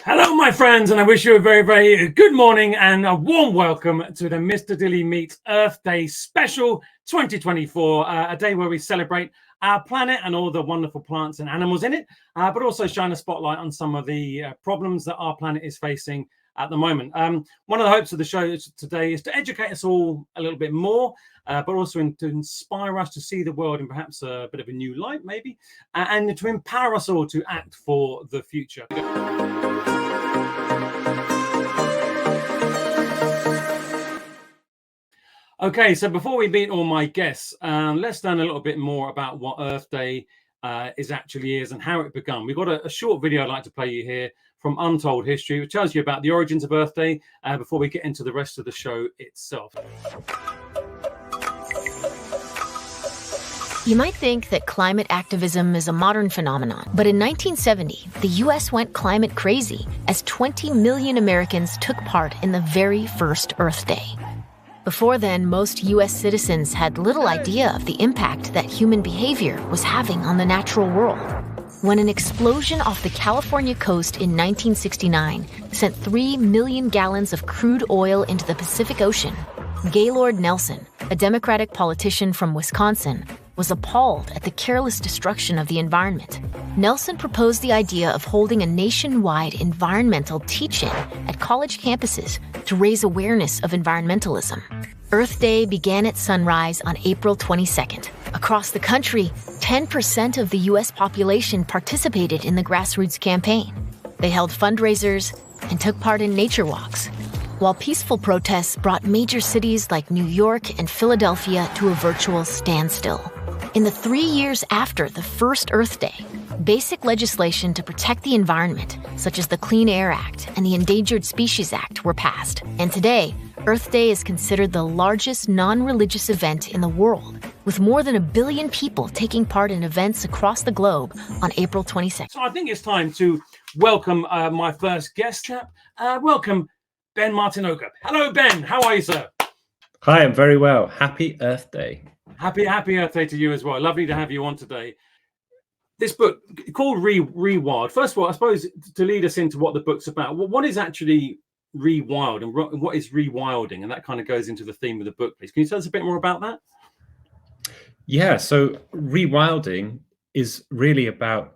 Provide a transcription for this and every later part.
Hello, my friends, and I wish you a very, very good morning and a warm welcome to the Mr. Dilly Meets Earth Day Special 2024, a day where we celebrate our planet and all the wonderful plants and animals in it, but also shine a spotlight on some of the problems that our planet is facing at the moment. One of the hopes of the show today is to educate us all a little bit more, but also to inspire us to see the world in perhaps a bit of a new light, maybe, and to empower us all to act for the future. Okay, so before we meet all my guests, let's learn a little bit more about what Earth Day actually is and how it began. We've got a short video I'd like to play you here from Untold History, which tells you about the origins of Earth Day before we get into the rest of the show itself. You might think that climate activism is a modern phenomenon, but in 1970, the U.S. went climate crazy as 20 million Americans took part in the very first Earth Day. Before then, most U.S. citizens had little idea of the impact that human behavior was having on the natural world. When an explosion off the California coast in 1969 sent 3 million gallons of crude oil into the Pacific Ocean, Gaylord Nelson, a Democratic politician from Wisconsin, was appalled at the careless destruction of the environment. Nelson proposed the idea of holding a nationwide environmental teach-in at college campuses to raise awareness of environmentalism. Earth Day began at sunrise on April 22nd. Across the country, 10% of the U.S. population participated in the grassroots campaign. They held fundraisers and took part in nature walks, while peaceful protests brought major cities like New York and Philadelphia to a virtual standstill. In the 3 years after the first Earth Day, basic legislation to protect the environment, such as the Clean Air Act and the Endangered Species Act, were passed. And today, Earth Day is considered the largest non-religious event in the world, with more than 1 billion people taking part in events across the globe on April 22nd. So I think it's time to welcome my first guest chap. Welcome, Ben Martynoga. Hello, Ben. How are you, sir? Hi, I'm very well. Happy Earth Day. Happy Earth Day to you as well. Lovely to have you on today. This book called Rewild. First of all, I suppose to lead us into what the book's about, what is actually Rewild and what is rewilding? And that kind of goes into the theme of the book, please. Can you tell us a bit more about that? Yeah, so rewilding is really about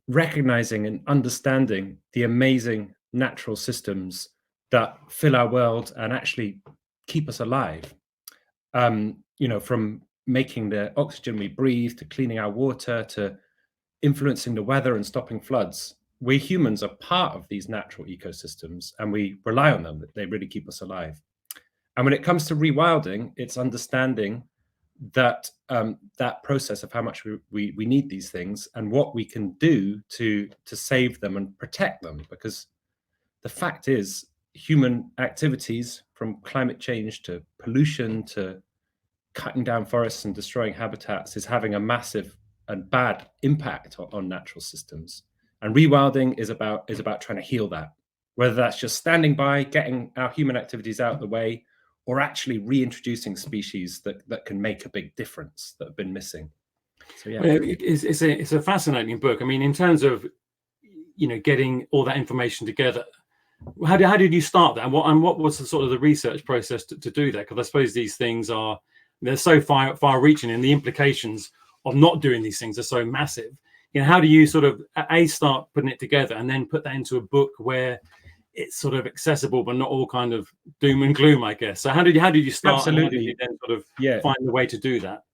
recognizing and understanding the amazing natural systems that fill our world and actually keep us alive. From making the oxygen we breathe to cleaning our water to influencing the weather and stopping floods. We humans are part of these natural ecosystems and we rely on them. They really keep us alive. And when it comes to rewilding, it's understanding that that process of how much we need these things and what we can do to save them and protect them. Because the fact is, human activities, from climate change to pollution to cutting down forests and destroying habitats, is having a massive and bad impact on natural systems. And rewilding is about trying to heal that, whether that's just standing by, getting our human activities out of the way, or actually reintroducing species that can make a big difference that have been missing. So yeah, it's a fascinating book. I mean, in terms of getting all that information together, how did you start that, and what was the sort of the research process to do that? Because I suppose these things they're so far-reaching, and the implications of not doing these things are so massive. How do you sort of start putting it together and then put that into a book where it's sort of accessible but not all kind of doom and gloom, I guess? So how did you start? Absolutely. And how did you then sort of find a way to do that?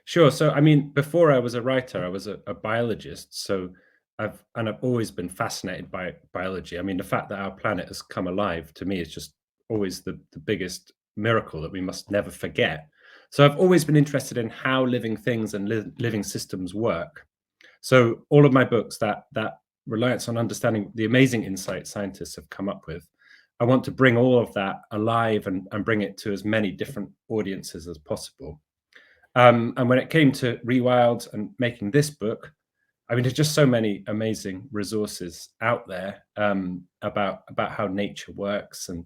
Sure. So I mean, before I was a writer, I was a biologist. So I've always been fascinated by biology. I mean, the fact that our planet has come alive, to me, is just always the biggest miracle that we must never forget. So I've always been interested in how living things and living systems work. So all of my books, that reliance on understanding the amazing insight scientists have come up with, I want to bring all of that alive and bring it to as many different audiences as possible. And when it came to Rewild and making this book, I mean, there's just so many amazing resources out there about how nature works, and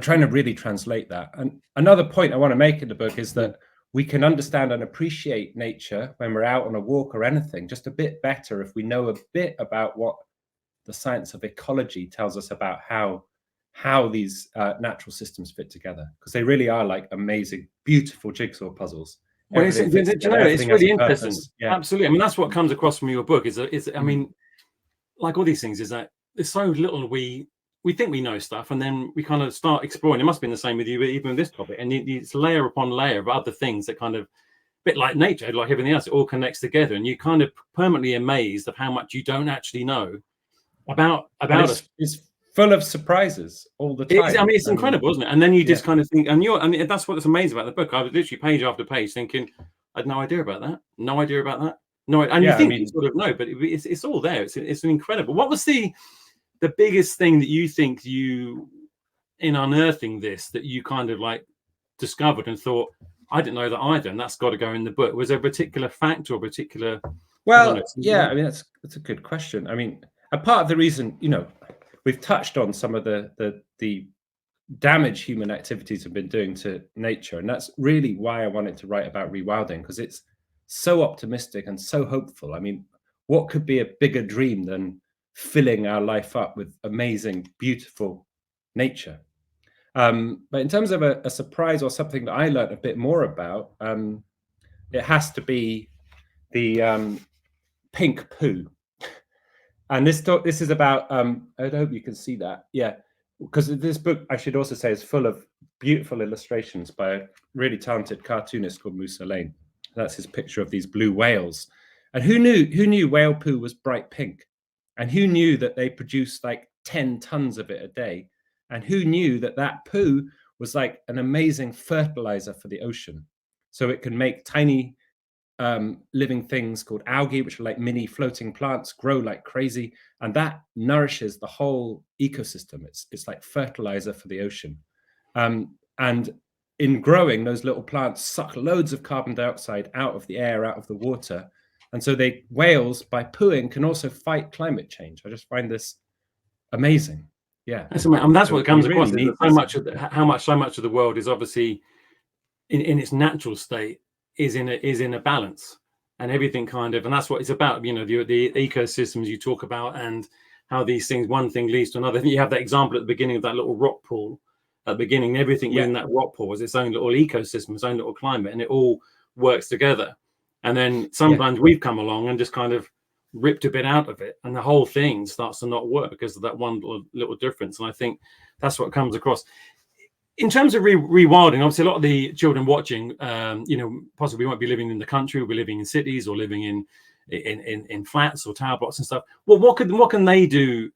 trying to really translate that. And another point I want to make in the book is that we can understand and appreciate nature when we're out on a walk or anything just a bit better if we know a bit about what the science of ecology tells us about how these natural systems fit together, because they really are like amazing, beautiful jigsaw puzzles. Well, it's really interesting. Yeah. Absolutely. I mean, that's what comes across from your book. I mean, like all these things, is that there's so little we think we know stuff, and then we kind of start exploring. It must have been the same with you, even with this topic, and it's layer upon layer of other things that kind of, bit like nature, like everything else, it all connects together, and you're kind of permanently amazed of how much you don't actually know about us. It's full of surprises all the time. I mean, it's incredible, isn't it? And then you just kind of think, and that's what's amazing about the book. I was literally page after page thinking, I had no idea about that, no idea about that, no. And you think you sort of know, but it's all there. It's an incredible. What was the biggest thing that you think you, in unearthing this, that you kind of like discovered and thought, I didn't know that either, and that's got to go in the book? Was there a particular fact or a particular? Well, yeah, I mean, that's a good question. I mean, a part of the reason, we've touched on some of the damage human activities have been doing to nature, and that's really why I wanted to write about rewilding, because it's so optimistic and so hopeful. I mean, what could be a bigger dream than filling our life up with amazing, beautiful nature? But in terms of a surprise or something that I learned a bit more about, it has to be the pink poo. And this is about, I hope you can see that. Yeah, because this book, I should also say, is full of beautiful illustrations by a really talented cartoonist called Musa Lane. That's his picture of these blue whales. And who knew whale poo was bright pink? And who knew that they produced like 10 tons of it a day? And who knew that poo was like an amazing fertilizer for the ocean? So it can make tiny living things called algae, which are like mini floating plants, grow like crazy, and that nourishes the whole ecosystem. It's like fertilizer for the ocean, and in growing, those little plants suck loads of carbon dioxide out of the air, out of the water, and so whales, by pooing, can also fight climate change. I just find this amazing. Yeah, that's what comes across. So much of the world is obviously in its natural state is in a balance, and everything kind of, and that's what it's about. The ecosystems you talk about, and how these things, one thing leads to another. I think you have that example at the beginning of that little rock pool. At the beginning, everything within that rock pool is its own little ecosystem, its own little climate, and it all works together. And then sometimes we've come along and just kind of ripped a bit out of it, and the whole thing starts to not work because of that one little difference. And I think that's what comes across. In terms of rewilding, obviously a lot of the children watching, possibly won't be living in the country, will be living in cities or living in flats or tower blocks and stuff. Well, what can they do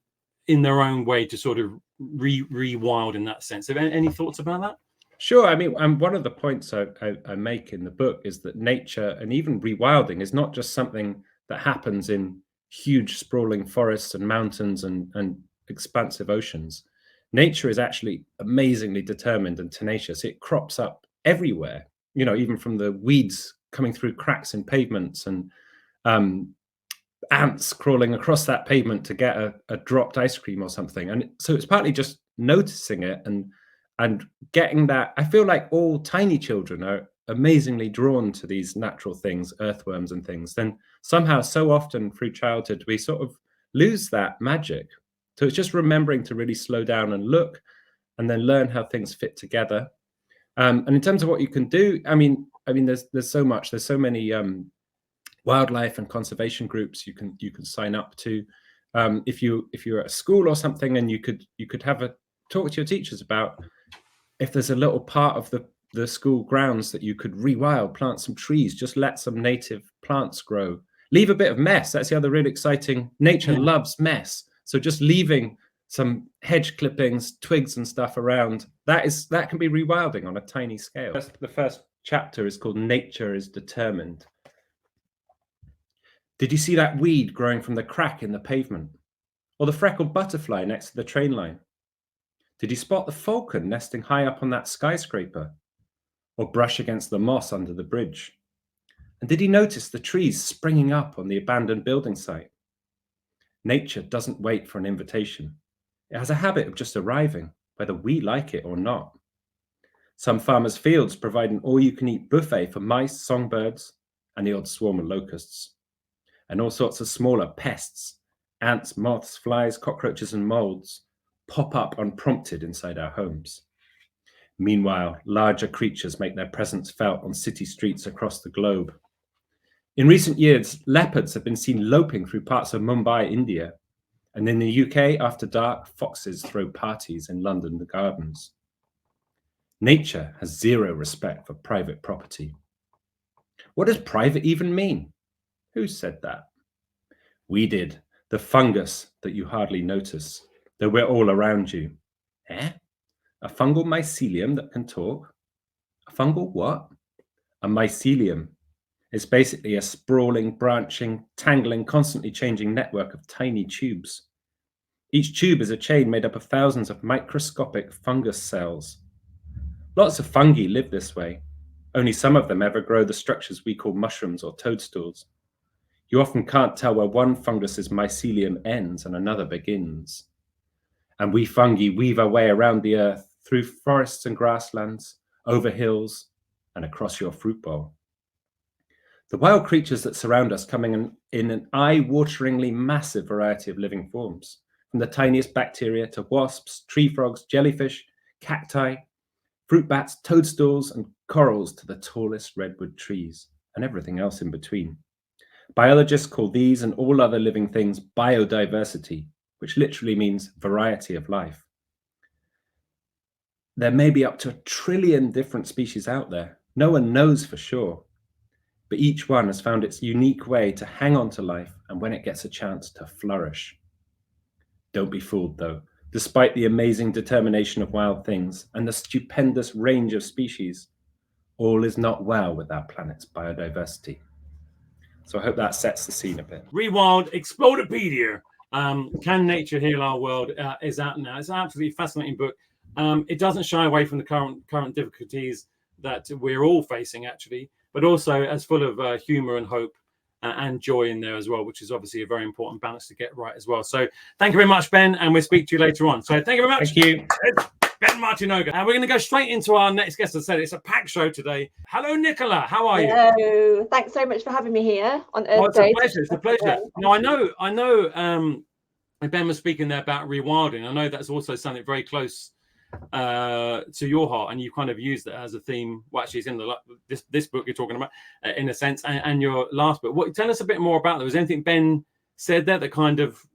in their own way to sort of rewild in that sense? Have any thoughts about that? Sure. I mean, one of the points I make in the book is that nature and even rewilding is not just something that happens in huge sprawling forests and mountains and expansive oceans. Nature is actually amazingly determined and tenacious. It crops up everywhere, even from the weeds coming through cracks in pavements, and ants crawling across that pavement to get a dropped ice cream or something. And so it's partly just noticing it and getting that. I feel like all tiny children are amazingly drawn to these natural things, earthworms and things. Then somehow, so often through childhood, we sort of lose that magic. So it's just remembering to really slow down and look, and then learn how things fit together. And in terms of what you can do, I mean, there's so much. There's so many wildlife and conservation groups you can sign up to. If you're at a school or something, and you could have a talk to your teachers about if there's a little part of the school grounds that you could rewild, plant some trees, just let some native plants grow, leave a bit of mess. That's the other really exciting. Nature loves mess. So just leaving some hedge clippings, twigs and stuff around, that can be rewilding on a tiny scale. The first chapter is called Nature is Determined. Did you see that weed growing from the crack in the pavement? Or the freckled butterfly next to the train line? Did you spot the falcon nesting high up on that skyscraper? Or brush against the moss under the bridge? And did you notice the trees springing up on the abandoned building site? Nature doesn't wait for an invitation. It has a habit of just arriving, whether we like it or not. Some farmers' fields provide an all-you-can-eat buffet for mice, songbirds, and the odd swarm of locusts, and all sorts of smaller pests, Ants, moths, flies, cockroaches, and molds pop up unprompted inside our homes. Meanwhile, larger creatures make their presence felt on city streets across the globe. In recent years, leopards have been seen loping through parts of Mumbai, India. And in the UK, after dark, foxes throw parties in London gardens. Nature has zero respect for private property. What does private even mean? Who said that? We did. The fungus that you hardly notice, though we're all around you. Eh? A fungal mycelium that can talk? A fungal what? A mycelium. It's basically a sprawling, branching, tangling, constantly changing network of tiny tubes. Each tube is a chain made up of thousands of microscopic fungus cells. Lots of fungi live this way. Only some of them ever grow the structures we call mushrooms or toadstools. You often can't tell where one fungus's mycelium ends and another begins. And we fungi weave our way around the earth, through forests and grasslands, over hills, and across your fruit bowl. The wild creatures that surround us come in an eye-wateringly massive variety of living forms, from the tiniest bacteria to wasps, tree frogs, jellyfish, cacti, fruit bats, toadstools, and corals to the tallest redwood trees, and everything else in between. Biologists call these and all other living things biodiversity, which literally means variety of life. There may be up to 1 trillion different species out there. No one knows for sure. But each one has found its unique way to hang on to life and when it gets a chance to flourish. Don't be fooled though. Despite the amazing determination of wild things and the stupendous range of species, all is not well with our planet's biodiversity. So I hope that sets the scene a bit. Rewild Explodopedia. Can Nature Heal Our World is out now. It's an absolutely fascinating book. It doesn't shy away from the current difficulties that we're all facing, actually, but also as full of humor and hope and joy in there as well, which is obviously a very important balance to get right as well. So thank you very much, Ben, and we'll speak to you later on. So thank you very much. Thank you. Ben Martynoga. And we're going to go straight into our next guest. As I said, it's a packed show today. Hello, Nicola. How are you? Hello. Thanks so much for having me here on Earth Day. It's a pleasure. Now, I know Ben was speaking there about rewilding. I know that's also something very close to your heart, and you kind of used it as a theme. Well, actually, it's in this book you're talking about, in a sense, and your last book. Tell us a bit more about that. Was anything Ben said there that kind of,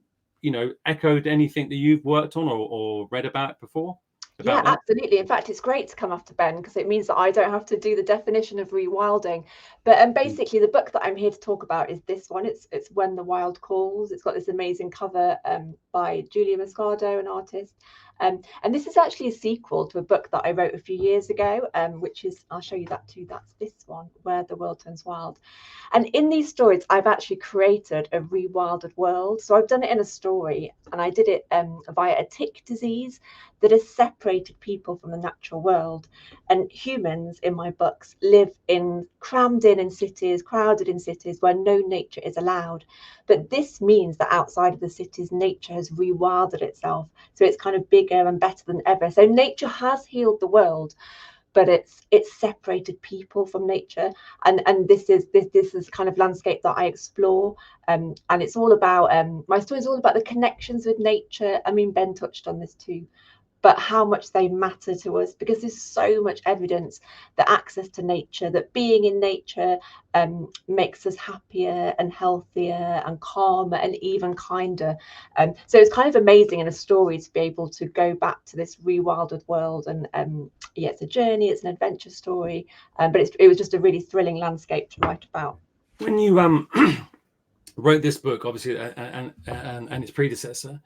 echoed anything that you've worked on or read about before? Yeah, absolutely. In fact, it's great to come after Ben because it means that I don't have to do the definition of rewilding. But basically, the book that I'm here to talk about is this one. It's When the Wild Calls. It's got this amazing cover by Julia Moscardo, an artist. And this is actually a sequel to a book that I wrote a few years ago, which is, I'll show you that too. That's this one, Where the World Turns Wild. And in these stories, I've actually created a rewilded world. So I've done it in a story, and I did it via a tick disease that has separated people from the natural world. And humans in my books live crammed in cities, crowded in cities where no nature is allowed. But this means that outside of the cities, nature has rewilded itself. So it's kind of bigger and better than ever. So nature has healed the world, but it's separated people from nature. And this is kind of landscape that I explore. And it's all about, my story is all about the connections with nature. I mean, Ben touched on this too, but how much they matter to us, because there's so much evidence that access to nature, that being in nature makes us happier and healthier and calmer and even kinder. So it's kind of amazing in a story to be able to go back to this rewilded world. And yeah, it's a journey, it's an adventure story, but it was just a really thrilling landscape to write about. When you wrote this book, obviously, and its predecessor,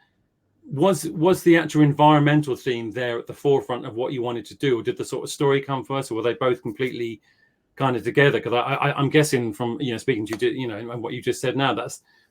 was the actual environmental theme there at the forefront of what you wanted to do, or did the sort of story come first, or were they both completely kind of together? Because I'm guessing from speaking to you, and what you just said now,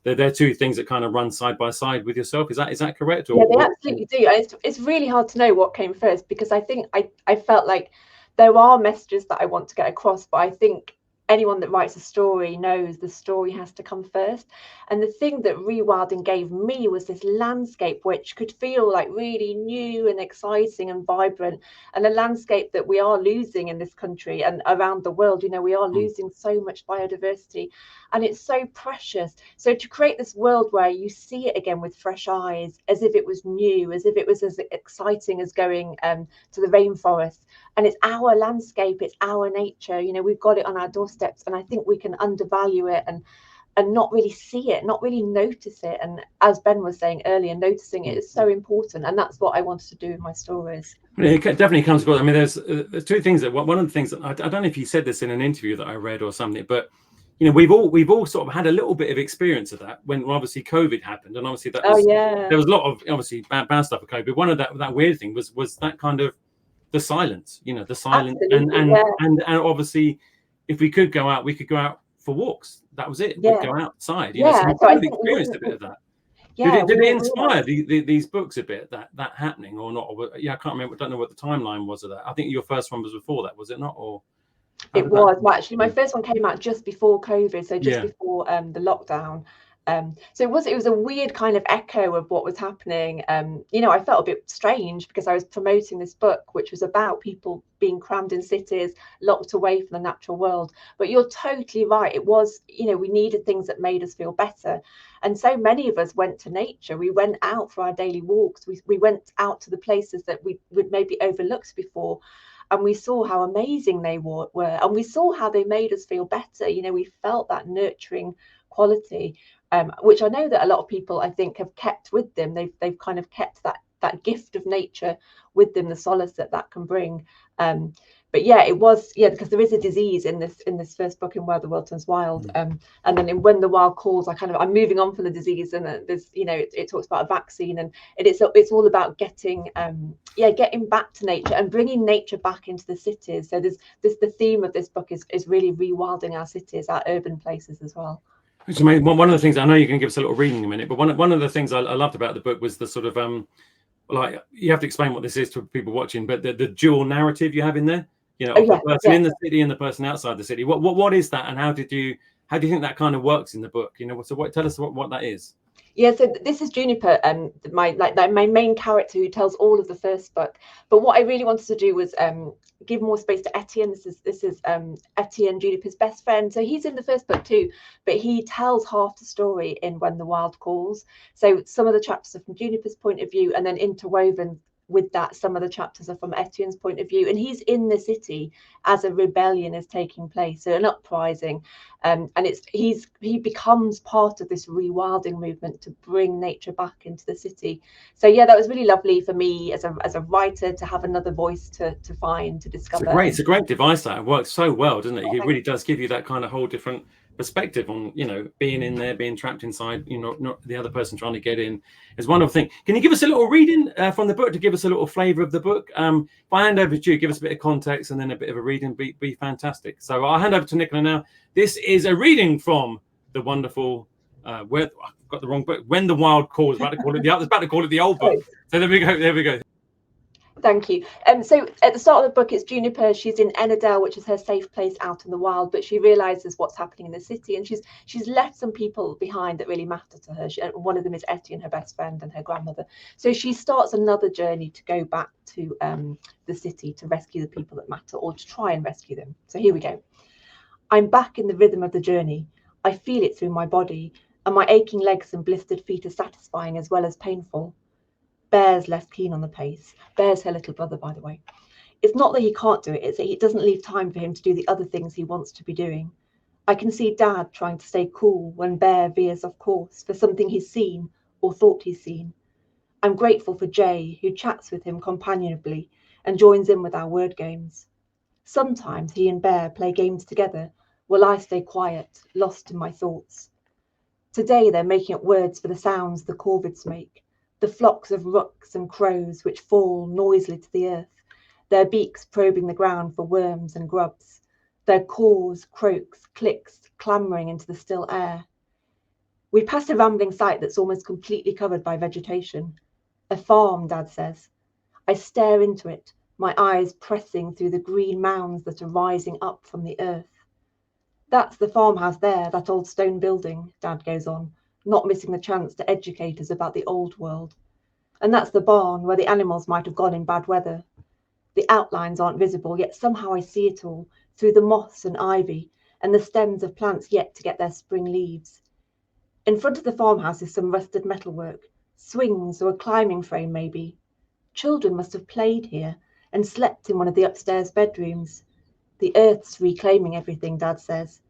they're two things that kind of run side by side with yourself. Is that correct? Or, yeah, they absolutely do. It's really hard to know what came first, because I think I felt like there are messages that I want to get across, but I think anyone that writes a story knows the story has to come first. And the thing that rewilding gave me was this landscape which could feel like really new and exciting and vibrant, and a landscape that we are losing in this country and around the world. You know, we are losing so much biodiversity, and it's so precious. So to create this world where you see it again with fresh eyes, as if it was new, as if it was as exciting as going to the rainforest, and it's our landscape, it's our nature, you know, we've got it on our doorsteps, and I think we can undervalue it and not really see it, not really notice it. And as Ben was saying earlier, noticing it is so important, and that's what I wanted to do in my stories. It definitely comes across. I mean, there's two things that one of the things that I don't know if you said this in an interview that I read or something, but you know, we've all sort of had a little bit of experience of that when obviously COVID happened, and obviously that was, there was a lot of obviously bad stuff with COVID. One of that weird thing was that kind of the silence, you know, the silence, and obviously if we could go out, we could go out for walks. That was it. We'd go outside. You know, so we kind of experienced a bit of that. Did it inspire these books a bit, that happening or not? Or, yeah, I can't remember. I don't know what the timeline was of that. I think your first one was before that, was it not? Or it was. Well, actually, my first one came out just before COVID, so just before the lockdown. So it was a weird kind of echo of what was happening. You know, I felt a bit strange because I was promoting this book, which was about people being crammed in cities, locked away from the natural world. But you're totally right. It was, you know, we needed things that made us feel better. And so many of us went to nature. We went out for our daily walks. We went out to the places that we would maybe overlooked before. And we saw how amazing they were. And we saw how they made us feel better. You know, we felt that nurturing quality. Which I know that a lot of people, I think, have kept with them. They've kind of kept that gift of nature with them, the solace that can bring. But yeah, it was, because there is a disease in this first book in Where the World Turns Wild, and then in When the Wild Calls, I'm moving on from the disease, and there's, you know, it talks about a vaccine, and it's all about getting back to nature and bringing nature back into the cities. So there's the theme of this book is really rewilding our cities, our urban places as well. Which made one of the things, I know you can give us a little reading in a minute, but one of the things I loved about the book was the sort of like, you have to explain what this is to people watching, but the dual narrative you have in there, you know, the person in the city and the person outside the city. What is that, and how do you think that kind of works in the book? You know, so tell us what that is. Yeah, so this is Juniper, my main character who tells all of the first book. But what I really wanted to do was give more space to Etienne. This is Etienne, Juniper's best friend. So he's in the first book too, but he tells half the story in When the Wild Calls. So some of the chapters are from Juniper's point of view, and then interwoven with that, some of the chapters are from Etienne's point of view, and he's in the city as a rebellion is taking place, so an uprising, and he becomes part of this rewilding movement to bring nature back into the city. So yeah, that was really lovely for me as a writer to have another voice to find, to discover. It's a great device. That it works so well, doesn't it? It really does give you that kind of whole different perspective on, you know, being in there, being trapped inside, you know, not the other person trying to get in. It's a wonderful thing. Can you give us a little reading from the book to give us a little flavour of the book? If I hand over to you, give us a bit of context and then a bit of a reading, be fantastic. So I'll hand over to Nicola now. This is a reading from the wonderful I've got the wrong book, When the Wild Calls. I was about to call it the old book. So there we go. Thank you. So at the start of the book, it's Juniper. She's in Ennerdale, which is her safe place out in the wild, but she realizes what's happening in the city, and she's left some people behind that really matter to her. One of them is Etienne, her best friend, and her grandmother. So she starts another journey to go back to the city to rescue the people that matter, or to try and rescue them. So here we go. I'm back in the rhythm of the journey. I feel it through my body, and my aching legs and blistered feet are satisfying as well as painful. Bear's less keen on the pace. Bear's her little brother, by the way. It's not that he can't do it, it's that it doesn't leave time for him to do the other things he wants to be doing. I can see Dad trying to stay cool when Bear veers off course for something he's seen or thought he's seen. I'm grateful for Jay, who chats with him companionably and joins in with our word games. Sometimes he and Bear play games together while I stay quiet, lost in my thoughts. Today they're making up words for the sounds the corvids make. The flocks of rooks and crows which fall noisily to the earth, their beaks probing the ground for worms and grubs, their caws, croaks, clicks, clamouring into the still air. We pass a rambling site that's almost completely covered by vegetation. A farm, Dad says. I stare into it, my eyes pressing through the green mounds that are rising up from the earth. That's the farmhouse there, that old stone building, Dad goes on, not missing the chance to educate us about the old world. And that's the barn where the animals might have gone in bad weather. The outlines aren't visible, yet somehow I see it all through the moss and ivy and the stems of plants yet to get their spring leaves. In front of the farmhouse is some rusted metalwork, swings or a climbing frame maybe. Children must have played here and slept in one of the upstairs bedrooms. The earth's reclaiming everything, Dad says.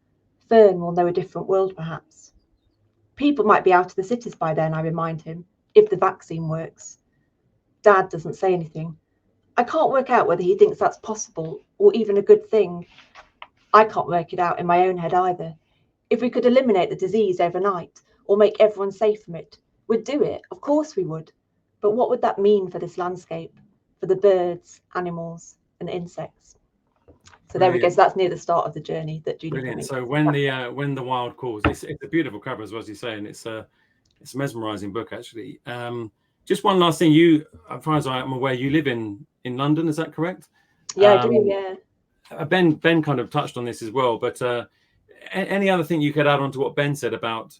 Fern will know a different world, perhaps. People might be out of the cities by then, I remind him, if the vaccine works. Dad doesn't say anything. I can't work out whether he thinks that's possible or even a good thing. I can't work it out in my own head either. If we could eliminate the disease overnight or make everyone safe from it, we'd do it. Of course we would. But what would that mean for this landscape, for the birds, animals, and insects? So there we go. So that's near the start of the journey that Julie. Brilliant. So when the wild calls, it's a beautiful cover as well, as you say, and it's a mesmerising book actually. Just one last thing, you, as far as I'm aware, you live in London, is that correct? Yeah, I do. Yeah. Ben kind of touched on this as well, but any other thing you could add on to what Ben said about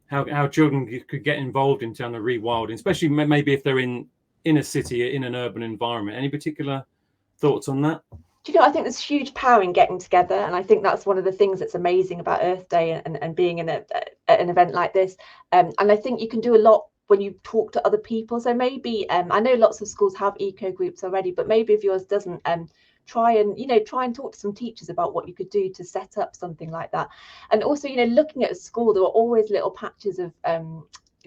how children could get involved in terms of rewilding, especially maybe if they're in a city, in an urban environment? Any particular thoughts on that? Do you know, I think there's huge power in getting together, and I think that's one of the things that's amazing about Earth Day and being in an event like this. And I think you can do a lot when you talk to other people. So maybe I know lots of schools have eco groups already, but maybe if yours doesn't, try and talk to some teachers about what you could do to set up something like that. And also, looking at a school, there are always little patches of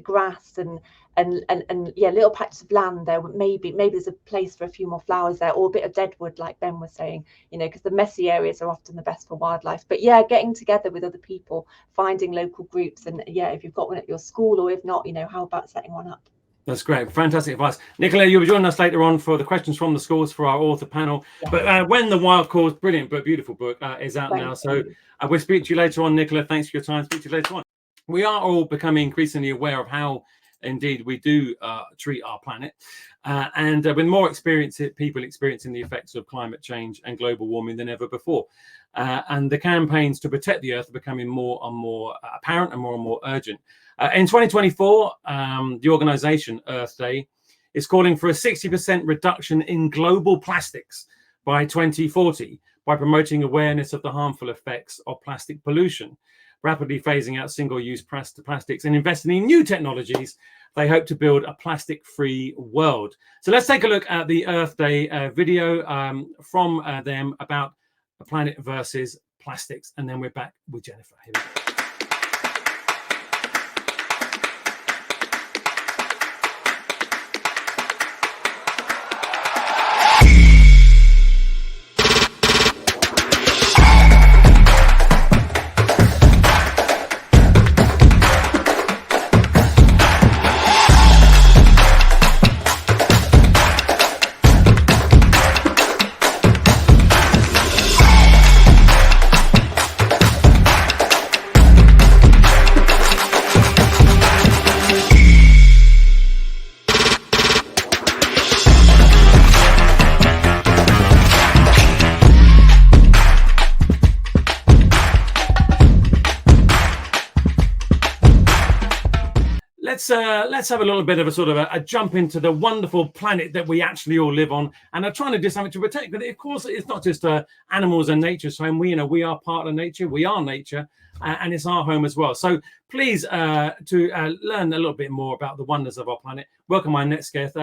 grass and little patches of land there. Maybe there's a place for a few more flowers there, or a bit of deadwood, like Ben was saying, because the messy areas are often the best for wildlife. But yeah, getting together with other people, finding local groups, and if you've got one at your school, or if not, how about setting one up? That's great. Fantastic advice. Nicola, you'll be joining us later on for the questions from the schools for our author panel. Yeah. But When the Wild Calls, brilliant but beautiful book, is out now. So we'll speak to you later on, Nicola. Thanks for your time. Speak to you later on. We are all becoming increasingly aware of how indeed we do treat our planet, and with more people experiencing the effects of climate change and global warming than ever before, and the campaigns to protect the earth are becoming more and more apparent and more urgent. In 2024, the organization Earth Day is calling for a 60% reduction in global plastics by 2040 by promoting awareness of the harmful effects of plastic pollution, rapidly phasing out single-use plastics, and investing in new technologies. They hope to build a plastic-free world. So let's take a look at the Earth Day video from them about the planet versus plastics, and then we're back with Jennifer. Here we go. Let's have a little bit of a sort of a jump into the wonderful planet that we actually all live on, and are trying to do something to protect. But of course, it's not just animals and nature's home. We are part of nature. We are nature, and it's our home as well. So please, to learn a little bit more about the wonders of our planet, welcome my next guest,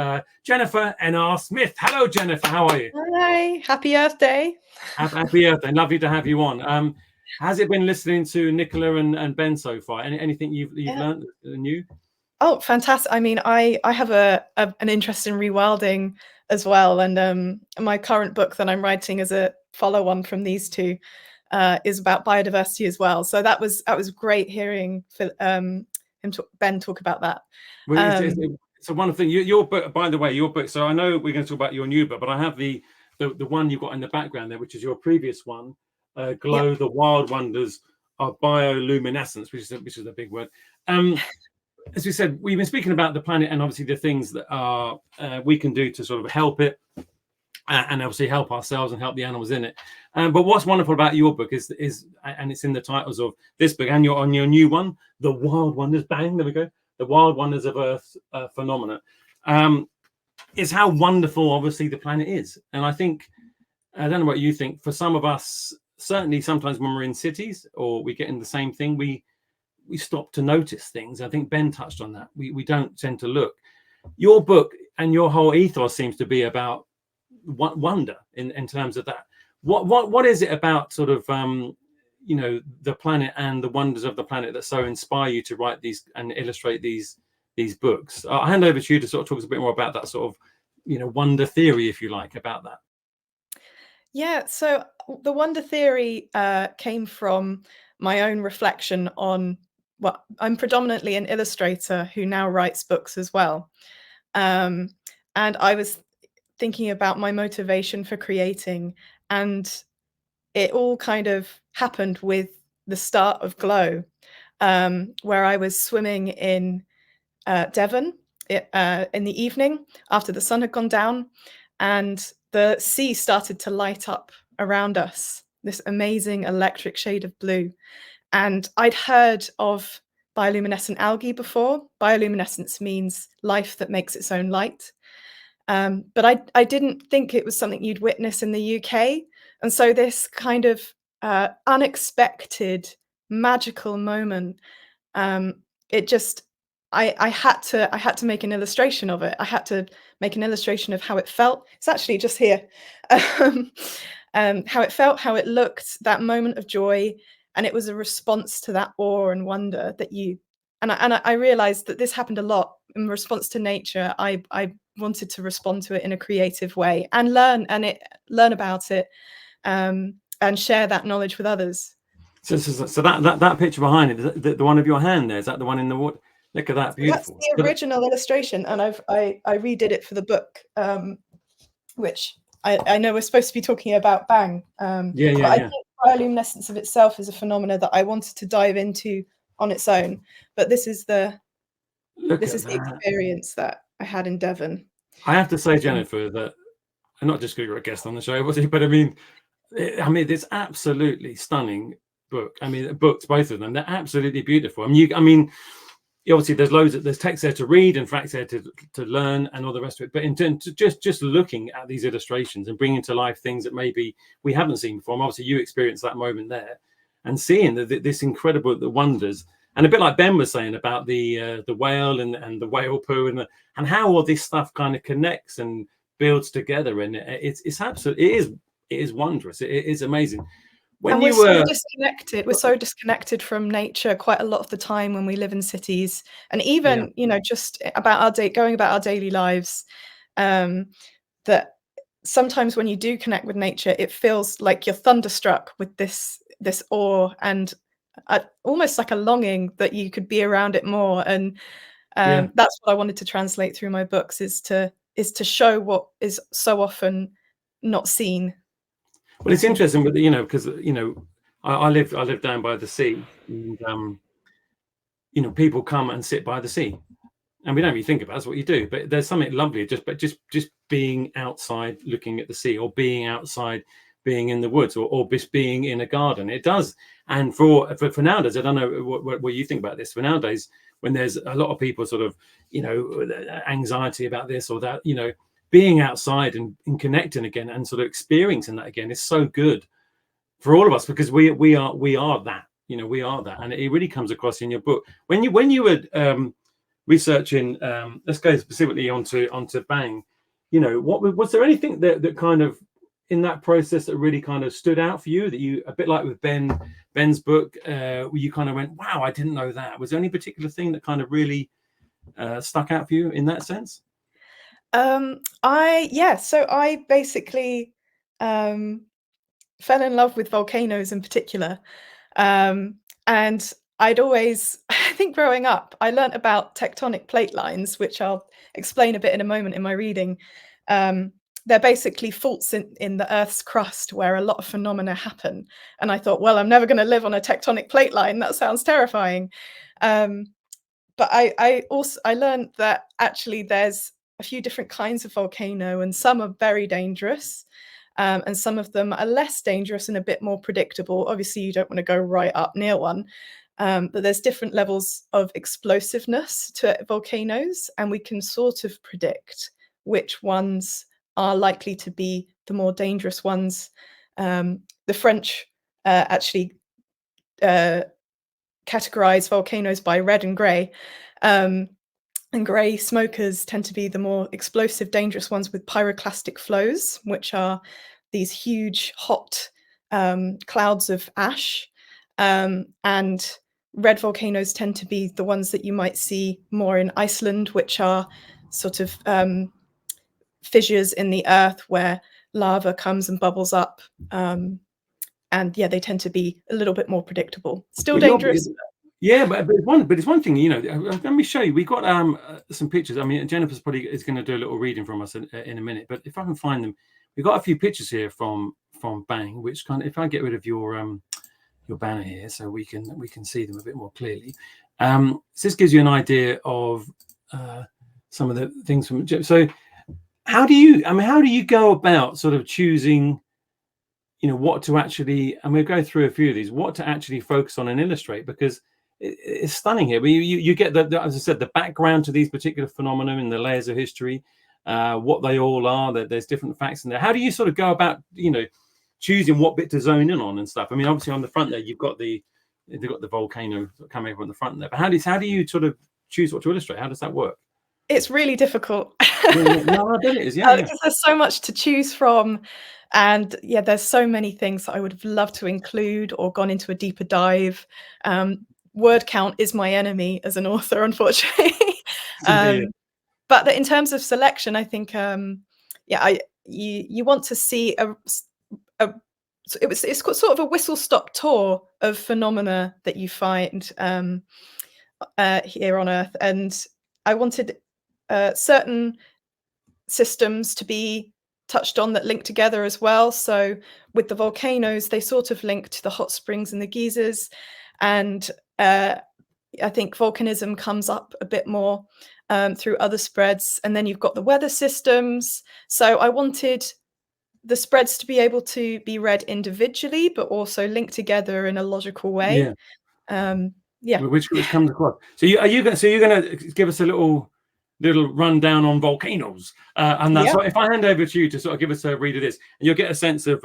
Jennifer N.R. Smith. Hello, Jennifer. How are you? Hi. Happy Earth Day. Happy Earth Day. Lovely to have you on. Has it been listening to Nicola and Ben so far? Anything you've learned new? Oh, fantastic. I mean, I have an interest in rewilding as well. And my current book that I'm writing as a follow-on from these two is about biodiversity as well. So that was great hearing Ben talk about that. Well, it's a wonderful thing. Your book, by the way, your book. So I know we're going to talk about your new book, but I have the one you've got in the background there, which is your previous one, Glow, yep. The Wild Wonders of Bioluminescence, which is a big word. As we said, we've been speaking about the planet and obviously the things that we can do to sort of help it and obviously help ourselves and help the animals in it. But what's wonderful about your book is, and it's in the titles of this book and on your new one, The Wild Wonders, bang, there we go, The Wild Wonders of Earth Phenomena, is how wonderful, obviously, the planet is. And I think, I don't know what you think, for some of us, certainly sometimes when we're in cities or we get in the same thing, we stop to notice things. I think Ben touched on that. We don't tend to look. Your book and your whole ethos seems to be about wonder in terms of that. What is it about sort of you know, the planet and the wonders of the planet that so inspire you to write these and illustrate these books? I'll hand over to you to sort of talk a bit more about that sort of, you know, wonder theory, if you like, about that. Yeah, so the wonder theory came from my own reflection on, well, I'm predominantly an illustrator who now writes books as well. And I was thinking about my motivation for creating, and it all kind of happened with the start of Glow, where I was swimming in Devon in the evening after the sun had gone down, and the sea started to light up around us, this amazing electric shade of blue. And I'd heard of bioluminescent algae before. Bioluminescence means life that makes its own light. But I didn't think it was something you'd witness in the UK. And so this kind of unexpected, magical moment, it just, I had to make an illustration of it. I had to make an illustration of how it felt. It's actually just here. How it felt, how it looked, that moment of joy. And it was a response to that awe and wonder that I realized that this happened a lot in response to nature. I wanted to respond to it in a creative way and learn about it, and share that knowledge with others. So that picture behind it, the one of your hand there, is that the one in the water? Look at that, beautiful. That's the original illustration, and I redid it for the book, which I know we're supposed to be talking about Bang. I think bioluminescence of itself is a phenomena that I wanted to dive into on its own, but this is the experience that I had in Devon. I have to say, Jennifer, that, and not just because you're a guest on the show, but I mean, it's absolutely stunning book. I mean, books, both of them, they're absolutely beautiful. I mean, obviously there's text there to read and facts there to learn and all the rest of it. But in terms of just looking at these illustrations and bringing to life things that maybe we haven't seen before. And obviously, you experienced that moment there, and seeing this incredible wonders. And a bit like Ben was saying about the whale and the whale poo and how all this stuff kind of connects and builds together, and it's absolutely, it is wondrous. It is amazing. When we're so disconnected, we're so disconnected from nature quite a lot of the time when we live in cities, and even you know, just about going about our daily lives, that sometimes when you do connect with nature, it feels like you're thunderstruck with this awe and almost like a longing that you could be around it more. And that's what I wanted to translate through my books, is to show what is so often not seen. Well, it's interesting, but you know, because you know, I live down by the sea, and you know, people come and sit by the sea, and we don't really think about it, that's what you do. But there's something lovely just being outside, looking at the sea, or being outside, being in the woods, or just being in a garden. It does. And for nowadays, I don't know what you think about this. For nowadays, when there's a lot of people sort of, you know, anxiety about this or that, you know, being outside and connecting again and sort of experiencing that again is so good for all of us, because we are that, you know, we are that. And it really comes across in your book. When you were researching, let's go specifically onto Bang, you know, was there anything that kind of in that process that really kind of stood out for you, that you, a bit like with Ben's book, where you kind of went, wow, I didn't know that? Was there any particular thing that kind of really stuck out for you in that sense? So I basically fell in love with volcanoes in particular, and I'd always, I think growing up, I learnt about tectonic plate lines, which I'll explain a bit in a moment in my reading. They're basically faults in the Earth's crust where a lot of phenomena happen. And I thought, well, I'm never going to live on a tectonic plate line. That sounds terrifying. But I learned that actually there's a few different kinds of volcano, and some are very dangerous, and some of them are less dangerous and a bit more predictable. Obviously, you don't want to go right up near one, but there's different levels of explosiveness to volcanoes, and we can sort of predict which ones are likely to be the more dangerous ones. The French actually categorize volcanoes by red and grey. And grey smokers tend to be the more explosive, dangerous ones with pyroclastic flows, which are these huge, hot clouds of ash. And red volcanoes tend to be the ones that you might see more in Iceland, which are sort of fissures in the earth where lava comes and bubbles up. And yeah, they tend to be a little bit more predictable. Still dangerous. Yeah, but it's one thing, let me show you. We got some pictures. I mean, Jennifer's probably is going to do a little reading from us in a minute, but if I can find them, we've got a few pictures here from Bang, which kind of, if I get rid of your banner here so we can see them a bit more clearly. So this gives you an idea of some of the things from, so how do you go about sort of choosing, what to actually, and we'll go through a few of these, what to actually focus on and illustrate, because it's stunning here. But you get the, as I said, the background to these particular phenomena and the layers of history, what they all are. That there's different facts in there. How do you sort of go about, choosing what bit to zone in on and stuff? I mean, obviously on the front there, they've got the volcano coming up on the front there. But how do you sort of choose what to illustrate? How does that work? It's really difficult. No, I bet it is. Yeah, because there's so much to choose from, and yeah, there's so many things that I would have loved to include or gone into a deeper dive. Word count is my enemy as an author, unfortunately. But in terms of selection, I think you want to see it's sort of a whistle-stop tour of phenomena that you find here on Earth, and I wanted certain systems to be touched on that link together as well. So with the volcanoes, they sort of link to the hot springs and the geysers, and I think volcanism comes up a bit more through other spreads. And then you've got the weather systems. So I wanted the spreads to be able to be read individually, but also linked together in a logical way. Which comes across. So you're going to give us a little rundown on volcanoes, and that's if I hand over to you to sort of give us a read of this, and you'll get a sense of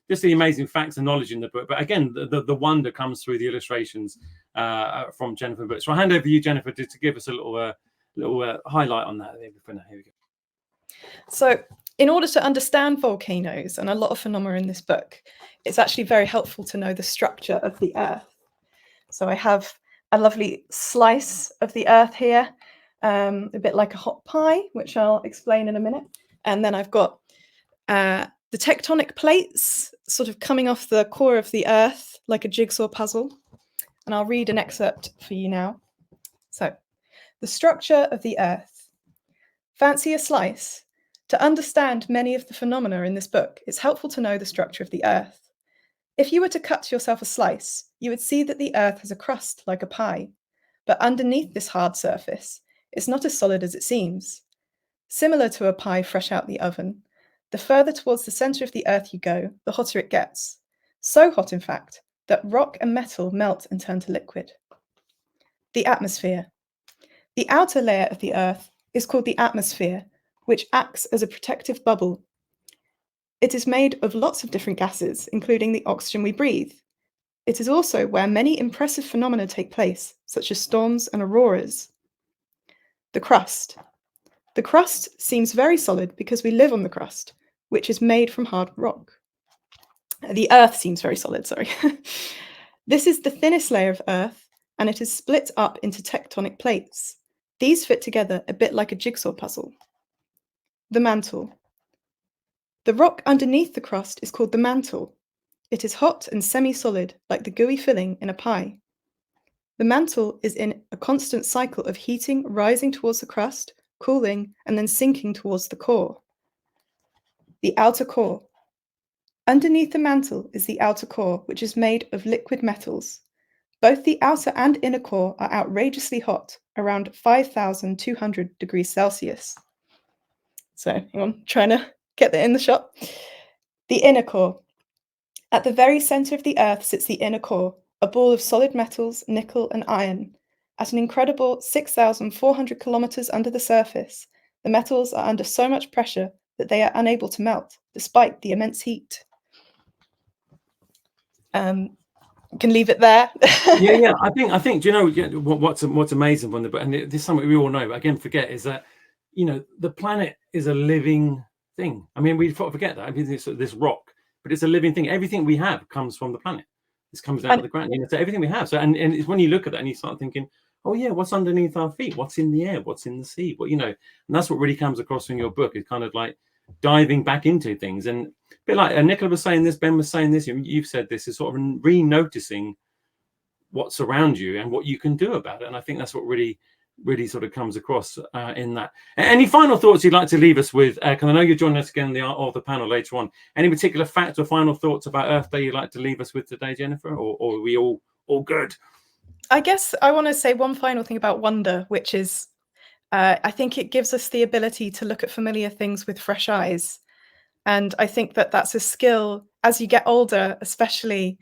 just the amazing facts and knowledge in the book. But again, the wonder comes through the illustrations from Jennifer. But so I hand over to you, Jennifer, to give us a little highlight on that. Here we go. So in order to understand volcanoes and a lot of phenomena in this book, it's actually very helpful to know the structure of the Earth. So I have a lovely slice of the Earth here, a bit like a hot pie, which I'll explain in a minute. And then I've got the tectonic plates sort of coming off the core of the Earth like a jigsaw puzzle. And I'll read an excerpt for you now. So, the structure of the Earth. Fancy a slice? To understand many of the phenomena in this book, it's helpful to know the structure of the Earth. If you were to cut yourself a slice, you would see that the Earth has a crust like a pie. But underneath this hard surface, it's not as solid as it seems. Similar to a pie fresh out the oven, the further towards the center of the Earth you go, the hotter it gets. So hot, in fact, that rock and metal melt and turn to liquid. The atmosphere. The outer layer of the Earth is called the atmosphere, which acts as a protective bubble. It is made of lots of different gases, including the oxygen we breathe. It is also where many impressive phenomena take place, such as storms and auroras. The crust. The crust seems very solid because we live on the crust, which is made from hard rock. The Earth seems very solid, sorry. This is the thinnest layer of Earth, and it is split up into tectonic plates. These fit together a bit like a jigsaw puzzle. The mantle. The rock underneath the crust is called the mantle. It is hot and semi-solid, like the gooey filling in a pie. The mantle is in a constant cycle of heating, rising towards the crust, cooling, and then sinking towards the core. The outer core. Underneath the mantle is the outer core, which is made of liquid metals. Both the outer and inner core are outrageously hot, around 5,200 degrees Celsius. So hang on, trying to get that in the shot. The inner core. At the very center of the Earth sits the inner core, a ball of solid metals, nickel and iron. At an incredible 6,400 kilometers under the surface, the metals are under so much pressure that they are unable to melt, despite the immense heat. Can leave it there. yeah. I think. Do you know what's amazing from the book, and this is something we all know, but again, forget, is that the planet is a living thing. I mean, we forget that. I mean, this rock, but it's a living thing. Everything we have comes from the planet. This comes out of the ground. So everything we have. So and it's when you look at that and you start thinking, oh yeah, what's underneath our feet? What's in the air? What's in the sea? But and that's what really comes across in your book. Is kind of like diving back into things, and a bit like Nicola was saying this, Ben was saying this, you've said this, is sort of re-noticing what's around you and what you can do about it. And I think that's what really sort of comes across in that. Any final thoughts you'd like to leave us with? Because I know you're joining us again on the panel later on. Any particular facts or final thoughts about Earth Day you'd like to leave us with today, Jennifer? Or are we all good? I guess I want to say one final thing about wonder, which is I think it gives us the ability to look at familiar things with fresh eyes. And I think that that's a skill as you get older, especially.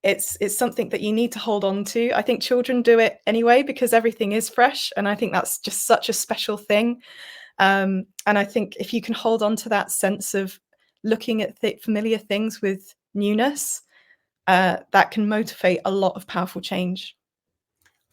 It's something that you need to hold on to. I think children do it anyway because everything is fresh. And I think that's just such a special thing. And I think if you can hold on to that sense of looking at familiar things with newness, that can motivate a lot of powerful change.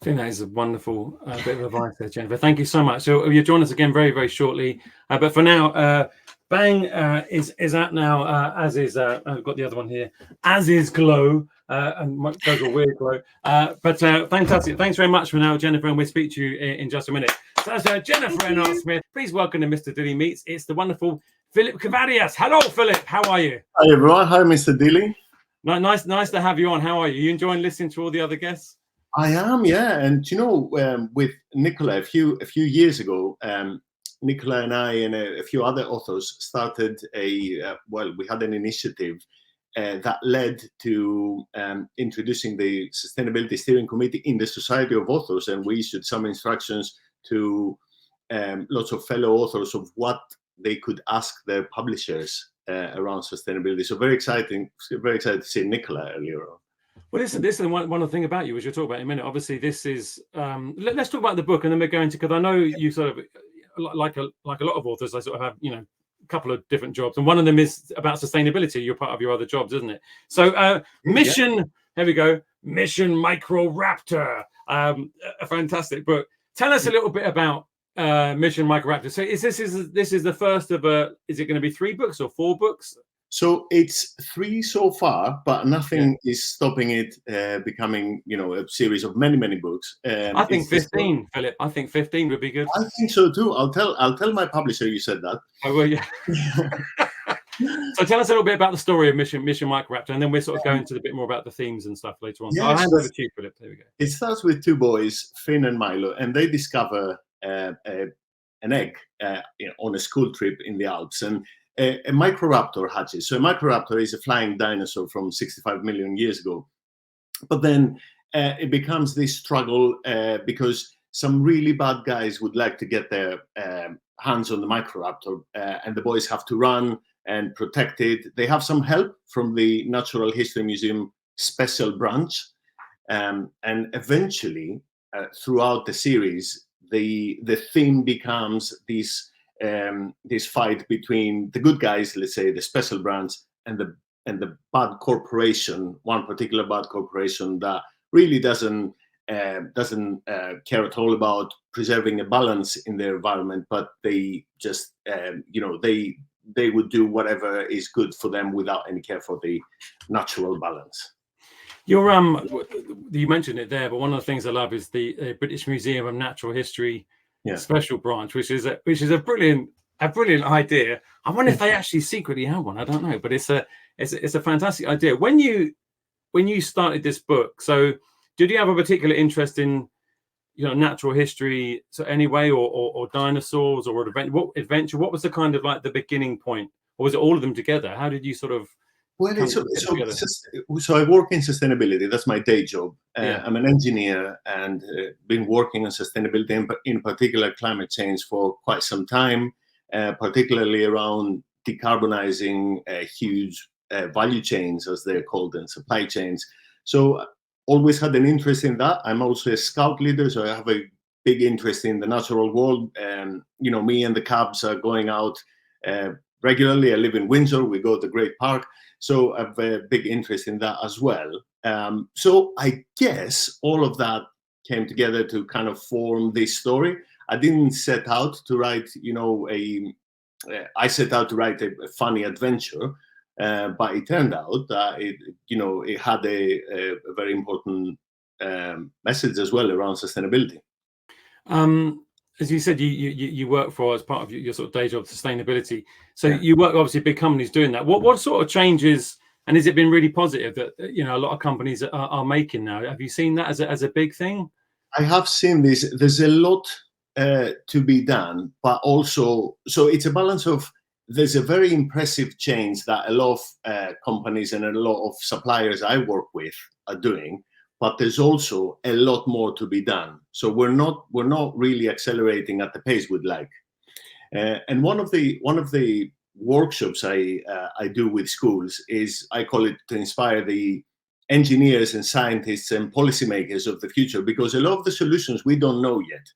I think that is a wonderful bit of advice there, Jennifer. Thank you so much. So you'll join us again very, very shortly. But for now, Bang is out now, as is, I've got the other one here, as is Glow, and goes a weird glow. But fantastic. Thanks very much for now, Jennifer, and we'll speak to you in just a minute. So that's Jennifer and Art Smith. Please welcome to Mr. Dilly Meets. It's the wonderful Philip Kavvadias. Hello, Philip. How are you? Hi, everyone. Hi, Mr. Dilly. Nice to have you on. How are you? You enjoying listening to all the other guests? I am, yeah. And with Nicola, a few years ago, Nicola and I and a few other authors started we had an initiative that led to introducing the Sustainability Steering Committee in the Society of Authors, and we issued some instructions to lots of fellow authors of what they could ask their publishers around sustainability. So very exciting to see Nicola earlier on. Well, this is one thing about you, which we'll talk about in a minute. Obviously, this is let's talk about the book, and then we're going to, because I know you sort of like a lot of authors, I sort of have a couple of different jobs, and one of them is about sustainability. You're part of your other jobs, isn't it? So Mission, here we go, Mission Microraptor, a fantastic book. Tell us a little bit about Mission Microraptor. So this is the first of is it going to be 3 books or 4 books? So it's 3 so far, but nothing is stopping it becoming, a series of many, many books. I think 15, Philip. I think 15 would be good. I think so too. I'll tell my publisher you said that. I will, yeah. So tell us a little bit about the story of Mission Microraptor, and then we'll sort of go into a bit more about the themes and stuff later on. So I'll hand over to you, Philip. There we go. It starts with 2 boys, Finn and Milo, and they discover an egg on a school trip in the Alps, and a Microraptor hatches. So a Microraptor is a flying dinosaur from 65 million years ago. But then it becomes this struggle because some really bad guys would like to get their hands on the Microraptor, and the boys have to run and protect it. They have some help from the Natural History Museum special branch. And eventually, throughout the series, the theme becomes this fight between the good guys, let's say the special branch, and the bad corporation, one particular bad corporation that really doesn't care at all about preserving a balance in their environment, but they just they would do whatever is good for them without any care for the natural balance. You mentioned it there, but one of the things I love is the British Museum of Natural History special branch, which is a brilliant idea. I wonder if they actually secretly have one. I don't know, but it's a fantastic idea. When you started this book, so did you have a particular interest in natural history, so anyway, or dinosaurs or adventure? What was the kind of like the beginning point, or was it all of them together? How did you sort of? Well, so I work in sustainability. That's my day job. I'm an engineer and been working on sustainability, in particular climate change, for quite some time. particularly around decarbonizing huge value chains, as they're called, and supply chains. So always had an interest in that. I'm also a scout leader, so I have a big interest in the natural world. You know, me and the Cavs are going out regularly. I live in Windsor. We go to Great Park. So I have a big interest in that as well. So I guess all of that came together to kind of form this story. I didn't set out to write, you know, I set out to write a funny adventure, but it turned out that it had a very important message as well around sustainability. As you said, you work for, as part of your sort of day job, sustainability. So you work obviously big companies doing that. What sort of changes, and has it been really positive that a lot of companies are making now? Have you seen that as a big thing? I have seen this. There's a lot to be done, but also, so it's a balance of, there's a very impressive change that a lot of companies and a lot of suppliers I work with are doing, but there's also a lot more to be done. So we're not really accelerating at the pace we'd like. And one of the workshops I do with schools is, I call it to inspire the engineers and scientists and policymakers of the future, because a lot of the solutions we don't know yet.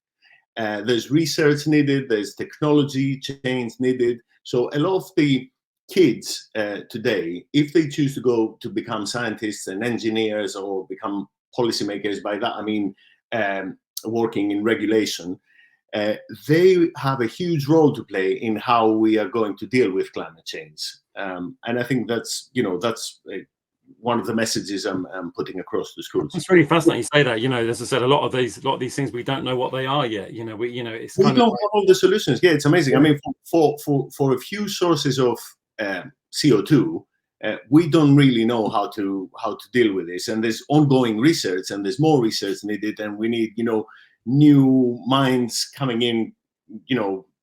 There's research needed, there's technology change needed. So a lot of the kids today, if they choose to go to become scientists and engineers or become policymakers, by that I mean working in regulation, they have a huge role to play in how we are going to deal with climate change. And I think that's one of the messages I'm putting across the schools. It's really fascinating you say that. As I said, a lot of these things we don't know what they are yet. It's we kind don't of have all the solutions. Yeah, it's amazing. I mean, for a few sources of CO2, we don't really know how to deal with this. And there's ongoing research, and there's more research needed, and we need new minds coming in.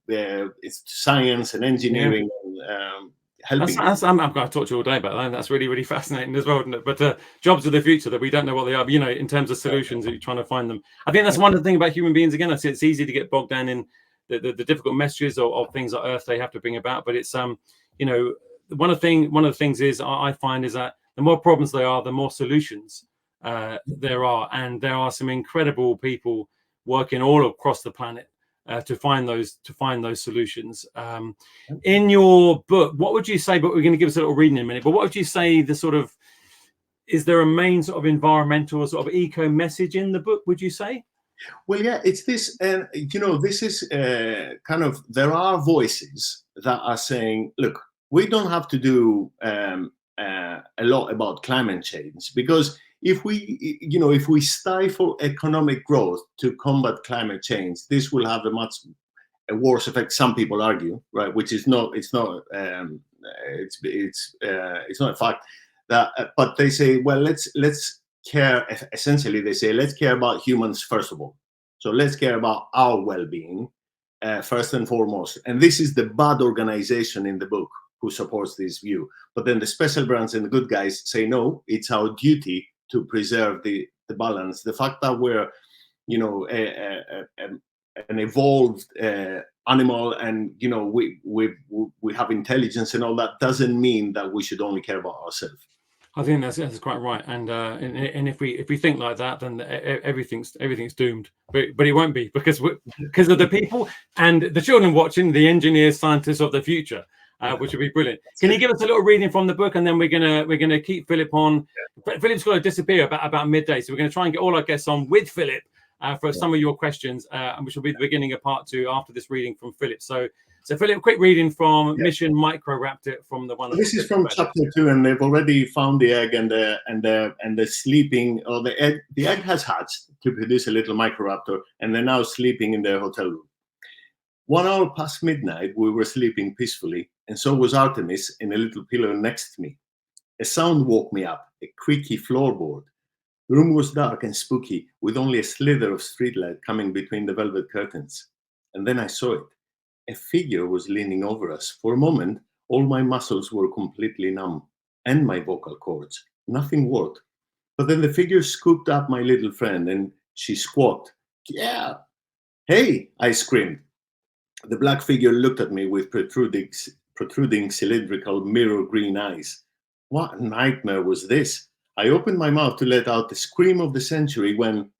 It's science and engineering. And, helping. I'm going to talk to you all day about that. And that's really, really fascinating as well, isn't it? But jobs of the future that we don't know what they are, in terms of solutions, that you're trying to find them. I think that's one of the things about human beings. Again, I see it's easy to get bogged down in the difficult messages of things like Earth Day have to bring about. But it's one of the things is I find is that the more problems there are, the more solutions there are, and there are some incredible people working all across the planet to find those solutions. In your book, what would you say? But we're going to give us a little reading in a minute. But what would you say? Is there a main sort of environmental sort of eco message in the book? Would you say? Well, yeah, it's this, and this is kind of, there are voices that are saying, look, we don't have to do a lot about climate change, because if we stifle economic growth to combat climate change, this will have a worse effect. Some people argue, right, which is not, it's not a fact. That, but they say, well, let's care. Essentially, they say, let's care about humans first of all. So let's care about our well-being first and foremost. And this is the bad organization in the book who supports this view. But then the special brands and the good guys say, no, it's our duty to preserve the balance. The fact that we're, an evolved animal, and we have intelligence and all that, doesn't mean that we should only care about ourselves. I think that's quite right. And if we think like that, then everything's doomed. But it won't be, because of the people and the children watching, the engineers, scientists of the future. Which would be brilliant. Can you give us a little reading from the book, and then we're gonna keep Philip on. Yeah. Philip's got to disappear about midday, so we're going to try and get all our guests on with Philip for some of your questions, and which will be the beginning of part 2 after this reading from Philip. So Philip, quick reading from Mission Microraptor from the one. This is from chapter 2, and they've already found the egg, and they're sleeping. Or the egg has hatched to produce a little Microraptor, and they're now sleeping in their hotel room. 1 hour past midnight, we were sleeping peacefully, and so was Artemis in a little pillow next to me. A sound woke me up, a creaky floorboard. The room was dark and spooky, with only a slither of streetlight coming between the velvet curtains. And then I saw it. A figure was leaning over us. For a moment, all my muscles were completely numb, and my vocal cords. Nothing worked. But then the figure scooped up my little friend, and she squawked, "Yeah!" "Hey!" I screamed. The black figure looked at me with protruding cylindrical mirror green eyes. What nightmare was this? I opened my mouth to let out the scream of the century when,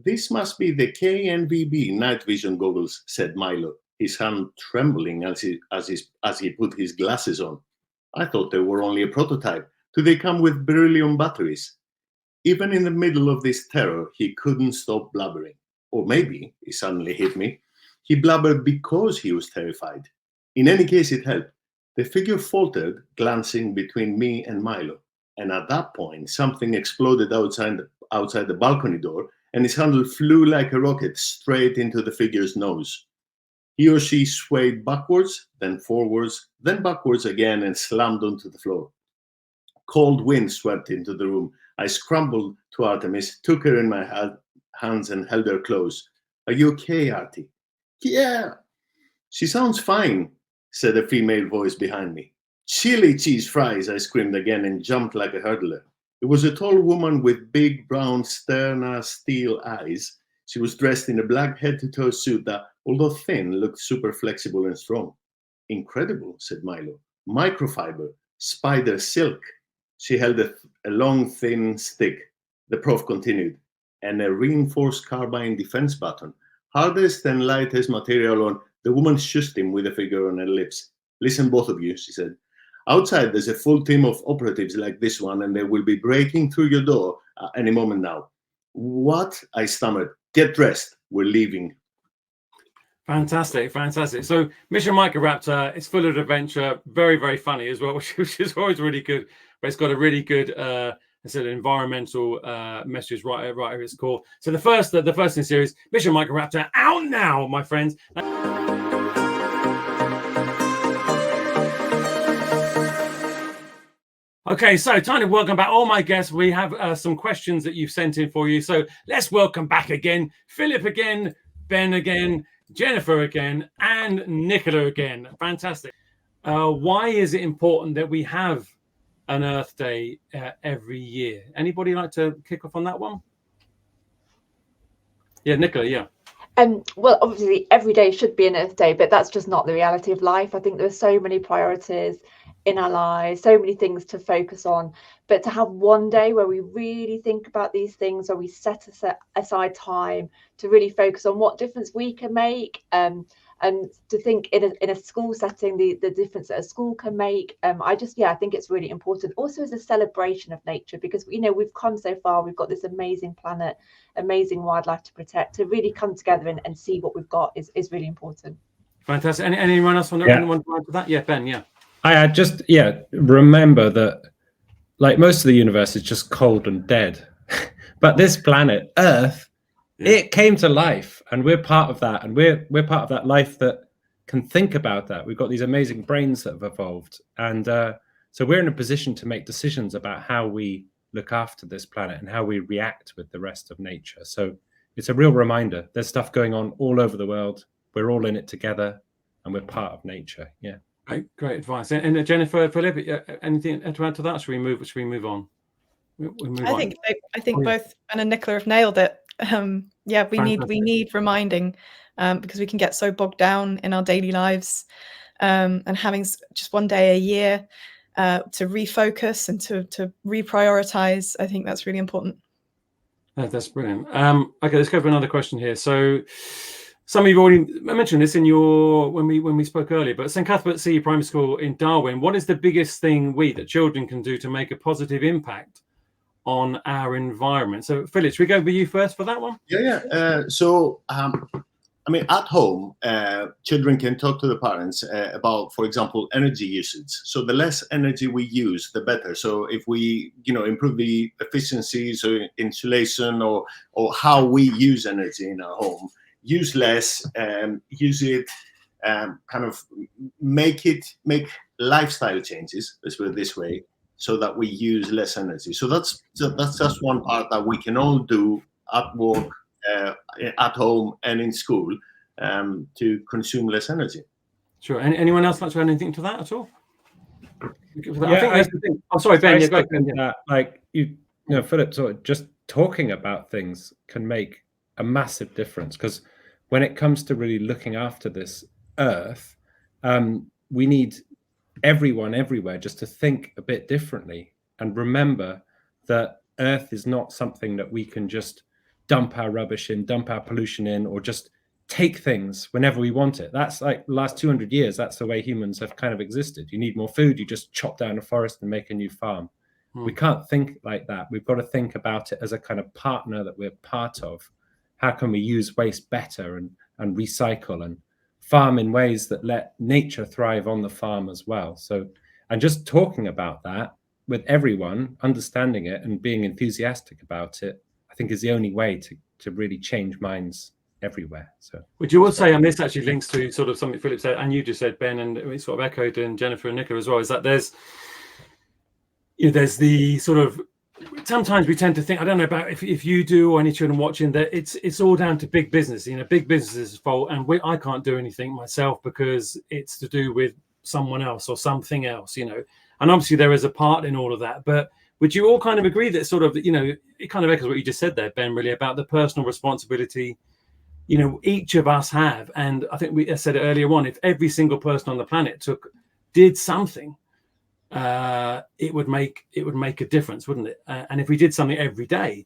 "This must be the KNVB night vision goggles," said Milo, his hand trembling as he put his glasses on. I thought they were only a prototype. Do they come with beryllium batteries? Even in the middle of this terror, he couldn't stop blubbering. Or maybe, it suddenly hit me, he blubbered because he was terrified. In any case, it helped. The figure faltered, glancing between me and Milo. And at that point, something exploded outside the balcony door, and his handle flew like a rocket straight into the figure's nose. He or she swayed backwards, then forwards, then backwards again, and slammed onto the floor. Cold wind swept into the room. I scrambled to Artemis, took her in my hands, and held her close. "Are you okay, Artie?" "Yeah." "She sounds fine," said a female voice behind me. "Chili cheese fries," I screamed again and jumped like a hurdler. It was a tall woman with big brown steel eyes. She was dressed in a black head-to-toe suit that, although thin, looked super flexible and strong. "Incredible," said Milo. "Microfiber, spider silk." She held a long, thin stick. The prof continued. "And a reinforced carbine defense button. Hardest and lightest material on..." The woman shushed him with a finger on her lips. "Listen, both of you," she said. "Outside, there's a full team of operatives like this one, and they will be breaking through your door any moment now." "What?" I stammered. "Get dressed. We're leaving." Fantastic, fantastic. So Mission Microraptor is full of adventure, very, very funny as well, which is always really good. But it's got a really good environmental message right at its core. So the first in the series, Mission Microraptor, out now, my friends. Okay, so time to welcome back all my guests. We have some questions that you've sent in for you. So let's welcome back again, Philip again, Ben again, Jennifer again, and Nicola again. Fantastic. Why is it important that we have an Earth Day every year? Anybody like to kick off on that one? Yeah, Nicola, yeah. Well, obviously, every day should be an Earth Day, but that's just not the reality of life. I think there are so many priorities in our lives, so many things to focus on. But to have one day where we really think about these things, where we set aside time to really focus on what difference we can make, and to think in a school setting, the difference that a school can make. I think it's really important. Also, as a celebration of nature, because we've come so far. We've got this amazing planet, amazing wildlife to protect. To really come together and see what we've got is really important. Fantastic. Anyone else want to add to that? Yeah, Ben. Yeah. I just remember that, like, most of the universe is just cold and dead, but this planet Earth, it came to life, and we're part of that, and we're part of that life that can think about that. We've got these amazing brains that have evolved, and so we're in a position to make decisions about how we look after this planet and how we react with the rest of nature. So it's a real reminder. There's stuff going on all over the world. We're all in it together, and we're part of nature. Yeah. Great advice. And Jennifer, Philip, anything to add to that? Should we move on? I think both Ben and Nicola have nailed it. We need reminding, because we can get so bogged down in our daily lives, and having just one day a year to refocus and to reprioritize. I think that's really important. That's brilliant. Okay, let's go for another question here. So some of you already mentioned this in when we spoke earlier, but St Cuthbert C Primary School in Darwin, what is the biggest thing that children can do to make a positive impact on our environment? So Philip, should we go with you first for that one? So at home, children can talk to the parents about, for example, energy usage. So the less energy we use, the better. So if we, improve the efficiencies or insulation or how we use energy in our home, use less, use it, kind of make lifestyle changes, let's put it this way, so that we use less energy. So that's just one part that we can all do at work, at home, and in school, to consume less energy. Sure. Anyone else like to add anything to that at all? I think that's the thing. Oh, sorry, Ben. Philip, sort of just talking about things can make a massive difference, because when it comes to really looking after this Earth, we need everyone everywhere just to think a bit differently and remember that Earth is not something that we can just dump our rubbish in, dump our pollution in, or just take things whenever we want it. That's like the last 200 years, that's the way humans have kind of existed. You need more food, you just chop down a forest and make a new farm. We can't think like that. We've got to think about it as a kind of partner that we're part of. How can we use waste better and recycle and farm in ways that let nature thrive on the farm as well? So, and just talking about that with everyone, understanding it and being enthusiastic about it, I think is the only way to really change minds everywhere. So would you also say, and this actually links to sort of something Philip said, and you just said, Ben, and we sort of echoed in Jennifer and Nicola as well, is that there's the sort of, sometimes we tend to think, I don't know about if you do or any children watching, that it's all down to big business, big business's fault, and I can't do anything myself because it's to do with someone else or something else, and obviously there is a part in all of that. But would you all kind of agree that sort of, it kind of echoes what you just said there, Ben, really about the personal responsibility, each of us have. And I think I said it earlier on, if every single person on the planet did something, it would make a difference, wouldn't it? And if we did something every day,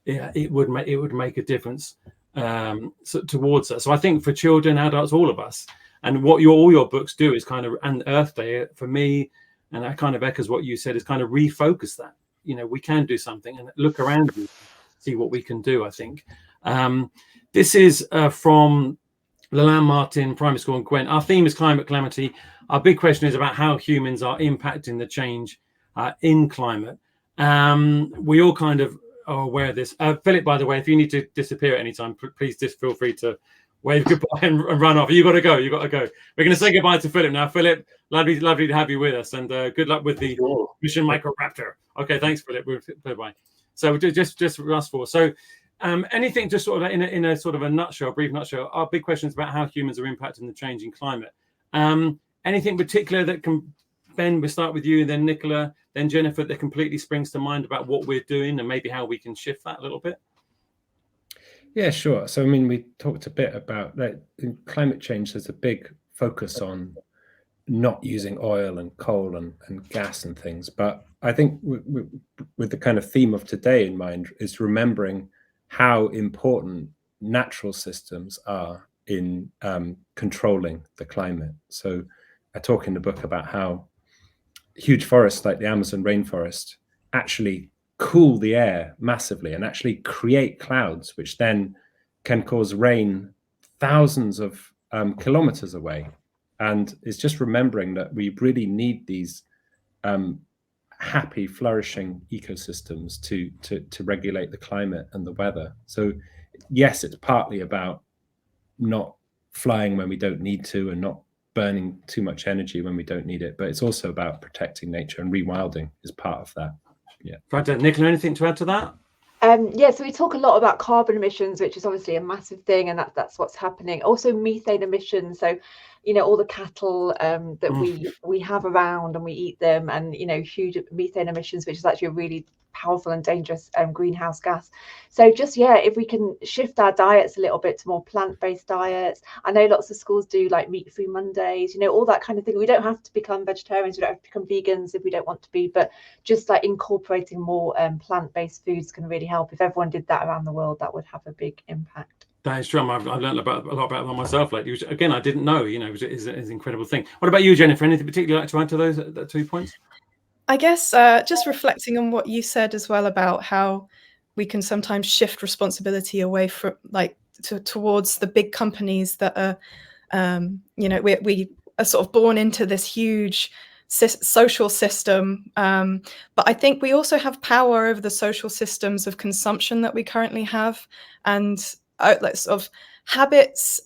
it would make a difference towards that. So I think for children, adults, all of us, and what all your books do is kind of, and Earth Day for me, and that kind of echoes what you said, is kind of refocus that. We can do something and look around you, see what we can do. I think this is from Leland Martin Primary School in Gwent. Our theme is climate calamity. Our big question is about how humans are impacting the change in climate. We all kind of are aware of this. Philip, by the way, if you need to disappear at any time, please just feel free to wave goodbye and run off. You got to go. We're going to say goodbye to Philip now. Philip, lovely to have you with us, and good luck with the mission Microraptor. Okay, thanks, Philip. Bye. So just us four. So anything just sort of in a sort of a nutshell, brief nutshell. Our big question is about how humans are impacting the changing climate. Anything particular that can, Ben, we'll start with you, and then Nicola, then Jennifer, that completely springs to mind about what we're doing and maybe how we can shift that a little bit? Yeah, sure. So, I mean, we talked a bit about that in climate change. There's a big focus on not using oil and coal and gas and things. But I think with the kind of theme of today in mind is remembering how important natural systems are in controlling the climate. So I talk in the book about how huge forests like the Amazon rainforest actually cool the air massively and actually create clouds, which then can cause rain thousands of kilometers away. And it's just remembering that we really need these happy, flourishing ecosystems to regulate the climate and the weather. So yes, it's partly about not flying when we don't need to and not burning too much energy when we don't need it, but it's also about protecting nature, and rewilding is part of that. Yeah. Right, Nicola, anything to add to that? Yeah, so we talk a lot about carbon emissions, which is obviously a massive thing, and that's what's happening. Also methane emissions, so all the cattle that we have around and we eat them, and huge methane emissions, which is actually a really powerful and dangerous greenhouse gas. So just if we can shift our diets a little bit to more plant-based diets. I know lots of schools do like meat-free Mondays, all that kind of thing. We don't have to become vegetarians, we don't have to become vegans if we don't want to be, but just like incorporating more plant-based foods can really help. If everyone did that around the world, that would have a big impact. That is true. I've learned a lot about that myself lately, which again I didn't know. Is an incredible thing. What about you, Jennifer? Anything particularly like to add to those 2 points? I guess just reflecting on what you said as well about how we can sometimes shift responsibility away from towards the big companies that are, we are sort of born into this huge social system. But I think we also have power over the social systems of consumption that we currently have, and outlets of habits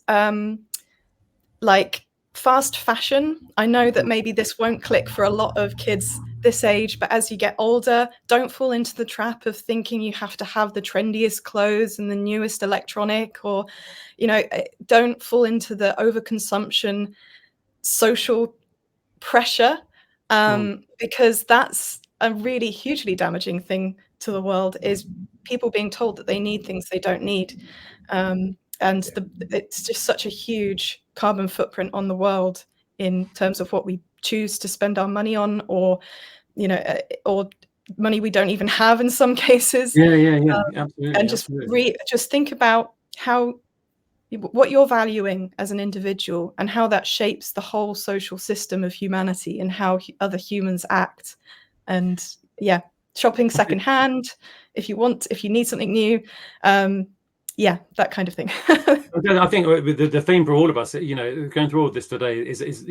like fast fashion. I know that maybe this won't click for a lot of kids this age, but as you get older, don't fall into the trap of thinking you have to have the trendiest clothes and the newest electronic, or don't fall into the overconsumption social pressure, because that's a really hugely damaging thing to the world, is people being told that they need things they don't need. and it's just such a huge carbon footprint on the world in terms of what we choose to spend our money on, or or money we don't even have in some cases. Absolutely. And just think about what you're valuing as an individual, and how that shapes the whole social system of humanity and how other humans act. And shopping secondhand if you need something new, that kind of thing. I think the theme for all of us, going through all this today is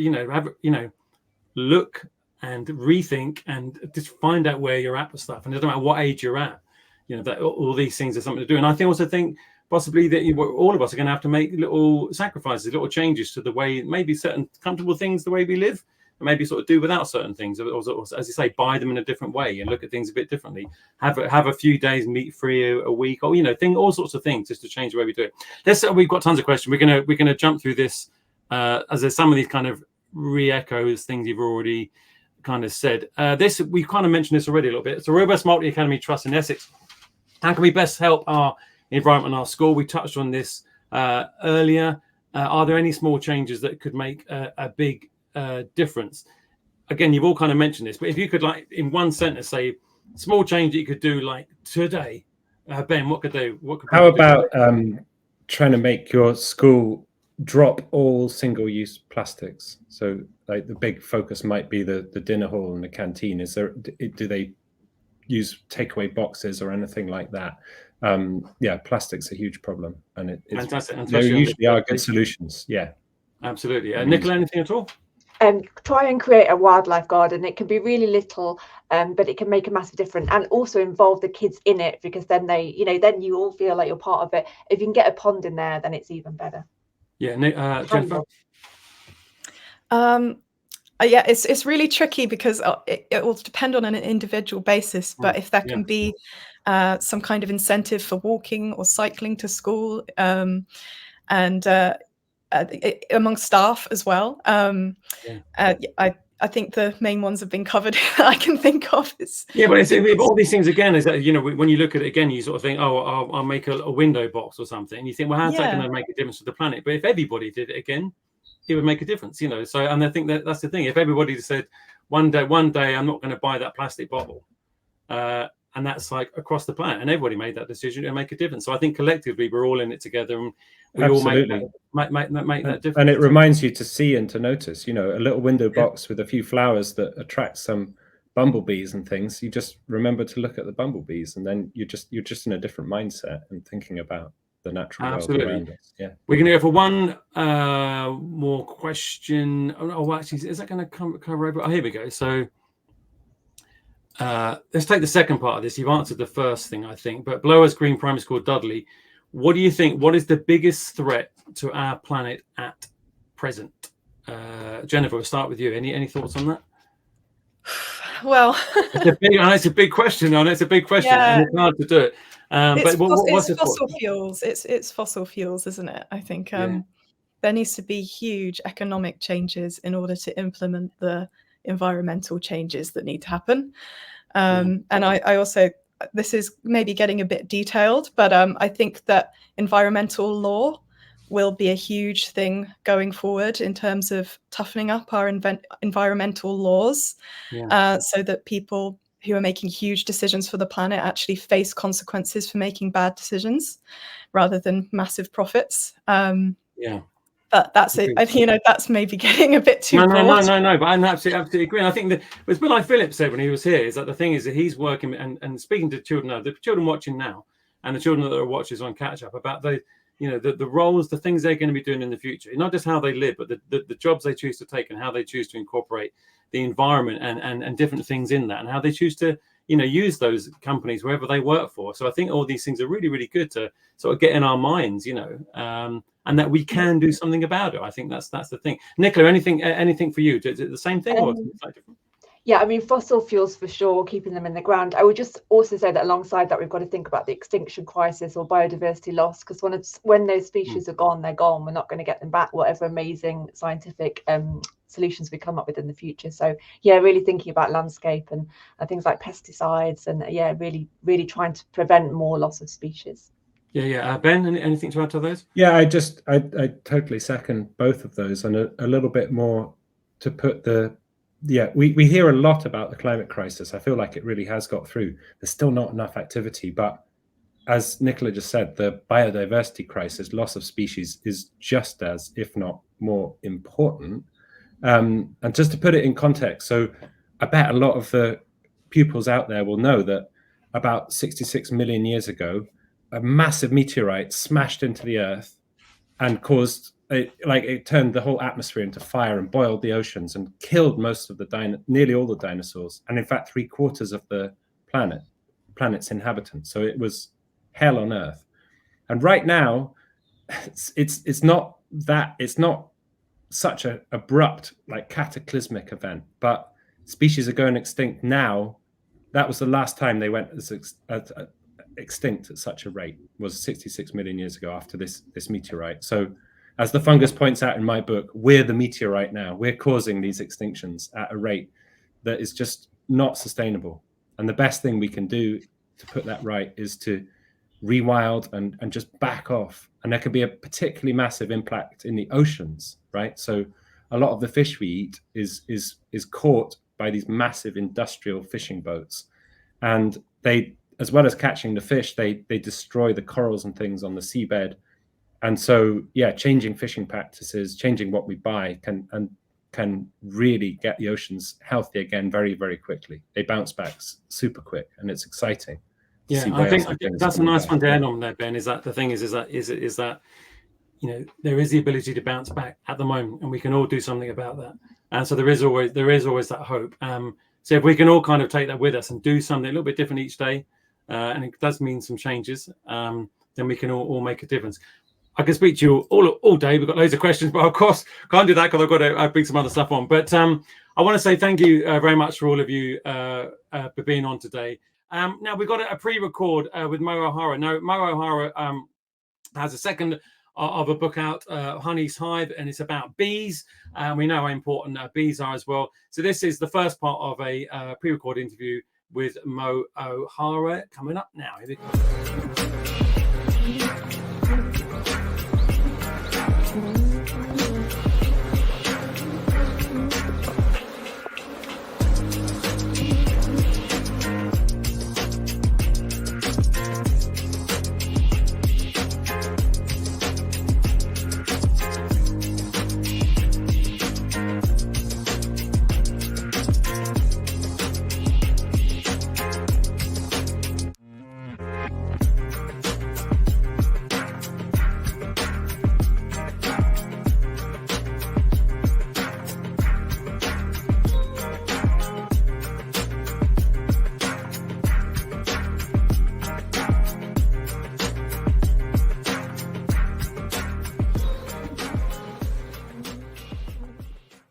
look and rethink and just find out where you're at with stuff, and it doesn't matter what age you're at. That all these things are something to do. And I also think possibly that all of us are going to have to make little sacrifices, little changes to the way, maybe certain comfortable things, the way we live, and maybe sort of do without certain things, or as you say, buy them in a different way and look at things a bit differently. Have a few days meat free a week, or all sorts of things just to change the way we do it. We've got tons of questions. We're gonna jump through this as there's some of these kind of re-echoes things you've already kind of said. We kind of mentioned this already a little bit. It's a robust multi-academy trust in Essex. How can we best help our environment and our school? We touched on this earlier. Are there any small changes that could make a big difference? Again, you've all kind of mentioned this, but if you could, like, in one sentence, say small change that you could do like today, Ben, what could do? How about trying to make your school drop all single-use plastics? So, like, the big focus might be the dinner hall and the canteen. Do they use takeaway boxes or anything like that? Plastic's a huge problem, and it's fantastic. There usually are good solutions. Absolutely. Nicola, anything at all? Try and create a wildlife garden. It can be really little, but it can make a massive difference, and also involve the kids in it, because then then you all feel like you're part of it. If you can get a pond in there, then it's even better. Jennifer? It's really tricky, because it will depend on an individual basis. But if there can be some kind of incentive for walking or cycling to school, and among staff as well. I think the main ones have been covered that I can think of. But all these things again is that, when you look at it again, you sort of think, I'll make a window box or something, and you think, well, how's that going to make a difference to the planet? But if everybody did it again, it would make a difference, So, and I think that's the thing. If everybody said, one day I'm not going to buy that plastic bottle, and that's like across the planet, and everybody made that decision, to make a difference. So I think collectively we're all in it together, and we all make that difference. And it reminds you to see and to notice, a little window box with a few flowers that attract some bumblebees and things. You just remember to look at the bumblebees, and then you're just in a different mindset and thinking about the natural world around us. We're going to go for one more question. Actually, is that going to cover over? Here we go. So let's take the second part of this. You've answered the first thing, I think, but Blowers Green Primary School, Dudley, what do you think? What is the biggest threat to our planet at present? Jennifer, we'll start with you. Any thoughts on that? Well, it's a big question. It's a big question, and it's hard to do it. But what's fossil fuels? It's fossil fuels, isn't it? I think there needs to be huge economic changes in order to implement the environmental changes that need to happen. And I also, this is maybe getting a bit detailed, but I think that environmental law will be a huge thing going forward in terms of toughening up our environmental laws, so that people who are making huge decisions for the planet actually face consequences for making bad decisions rather than massive profits. But that's it. That's maybe getting a bit too broad. No. But I absolutely agree. And I think that was what like Philip said when he was here, is that the thing is that he's working and speaking to children, the children watching now, and the children that are watchers on catch up, about the roles, the things they're going to be doing in the future, not just how they live, but the jobs they choose to take and how they choose to incorporate the environment and different things in that, and how they choose to use those companies wherever they work for. So I think all these things are really, really good to sort of get in our minds, and that we can do something about it. I think that's the thing. Nicola, anything for you? Is it the same thing or something different? Yeah, I mean, fossil fuels for sure, keeping them in the ground. I would just also say that alongside that, we've got to think about the extinction crisis or biodiversity loss, because when those species are gone, they're gone. We're not going to get them back, whatever amazing scientific solutions we come up with in the future. So yeah, really thinking about landscape and things like pesticides, and really, really trying to prevent more loss of species. Yeah. Ben, anything to add to those? Yeah, I totally second both of those, and a little bit more to put we hear a lot about the climate crisis. I feel like it really has got through. There's still not enough activity, but as Nicola just said, the biodiversity crisis, loss of species, is just as, if not more important. And just to put it in context, so I bet a lot of the pupils out there will know that about 66 million years ago, a massive meteorite smashed into the Earth and caused it turned the whole atmosphere into fire and boiled the oceans and killed most of nearly all the dinosaurs, and in fact 3/4 of the planet's inhabitants. So it was hell on Earth. And right now, it's not such an abrupt, like, cataclysmic event, but species are going extinct now. That was the last time they went extinct at such a rate, was 66 million years ago after this meteorite. So as the fungus points out in my book, we're the meteorite now. We're causing these extinctions at a rate that is just not sustainable. And the best thing we can do to put that right is to rewild and just back off. And there can be a particularly massive impact in the oceans, right? So a lot of the fish we eat is caught by these massive industrial fishing boats, and they, as well as catching the fish, they destroy the corals and things on the seabed. And so, yeah, changing fishing practices, changing what we buy can really get the oceans healthy again very, very quickly. They bounce back super quick, and it's exciting. Yeah, I think that's a nice one to end on there, Ben. Is that the thing is that there is the ability to bounce back at the moment, and we can all do something about that. And so there is always that hope. So if we can all kind of take that with us and do something a little bit different each day, and it does mean some changes, then we can all make a difference. I can speak to you all day. We've got loads of questions, but of course can't do that because I've got to bring some other stuff on. But I want to say thank you very much for all of you for being on today. Now we've got a pre-record with Mo O'Hara. Now Mo O'Hara has a second of a book out, Honey's Hive, and it's about bees. We know how important bees are as well. So this is the first part of a pre-record interview with Mo O'Hara coming up now. Here we go.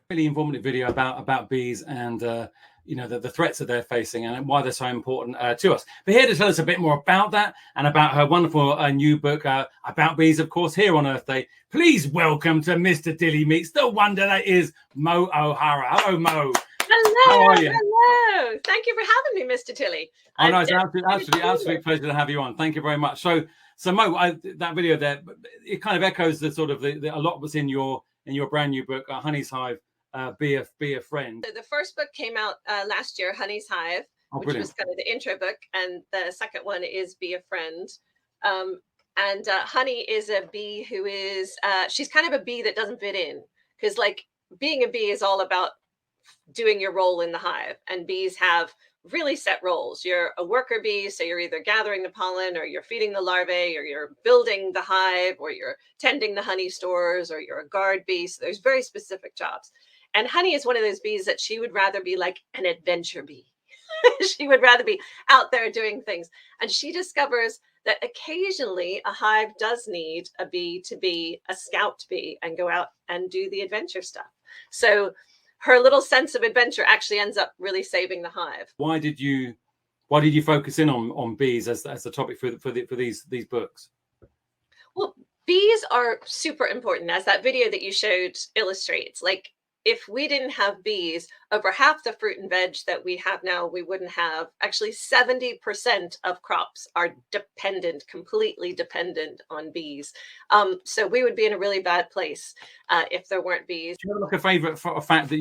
Really informative video about bees and the threats that they're facing and why they're so important to us. But here to tell us a bit more about that and about her wonderful new book about bees, of course, here on Earth Day, please welcome to Mr. Dilly Meets the wonder that is Mo O'Hara. Hello, Mo. Hello. How are you? Hello. Thank you for having me, Mr. Tilly. Oh, no, it's an absolute pleasure to have you on. Thank you very much. So Mo, that video there, it kind of echoes the sort of a lot was in your brand new book, Honey's Hive. Be a friend. The first book came out last year, Honey's Hive, which brilliant. was kind of the intro book, and the second one is Be a Friend. And Honey is a bee who is she's kind of a bee that doesn't fit in, because like being a bee is all about doing your role in the hive, and bees have really set roles. You're a worker bee, so you're either gathering the pollen, or you're feeding the larvae, or you're building the hive, or you're tending the honey stores, or you're a guard bee. So there's very specific jobs. And Honey is one of those bees that she would rather be like an adventure bee. She would rather be out there doing things. And she discovers that occasionally a hive does need a bee to be a scout bee and go out and do the adventure stuff. So her little sense of adventure actually ends up really saving the hive. Why did you focus in on bees as the topic for these books? Well, bees are super important, as that video that you showed illustrates. Like, if we didn't have bees, over half the fruit and veg that we have now, we wouldn't have. Actually, 70% of crops are completely dependent on bees. So we would be in a really bad place if there weren't bees. Do you have like a favorite fact that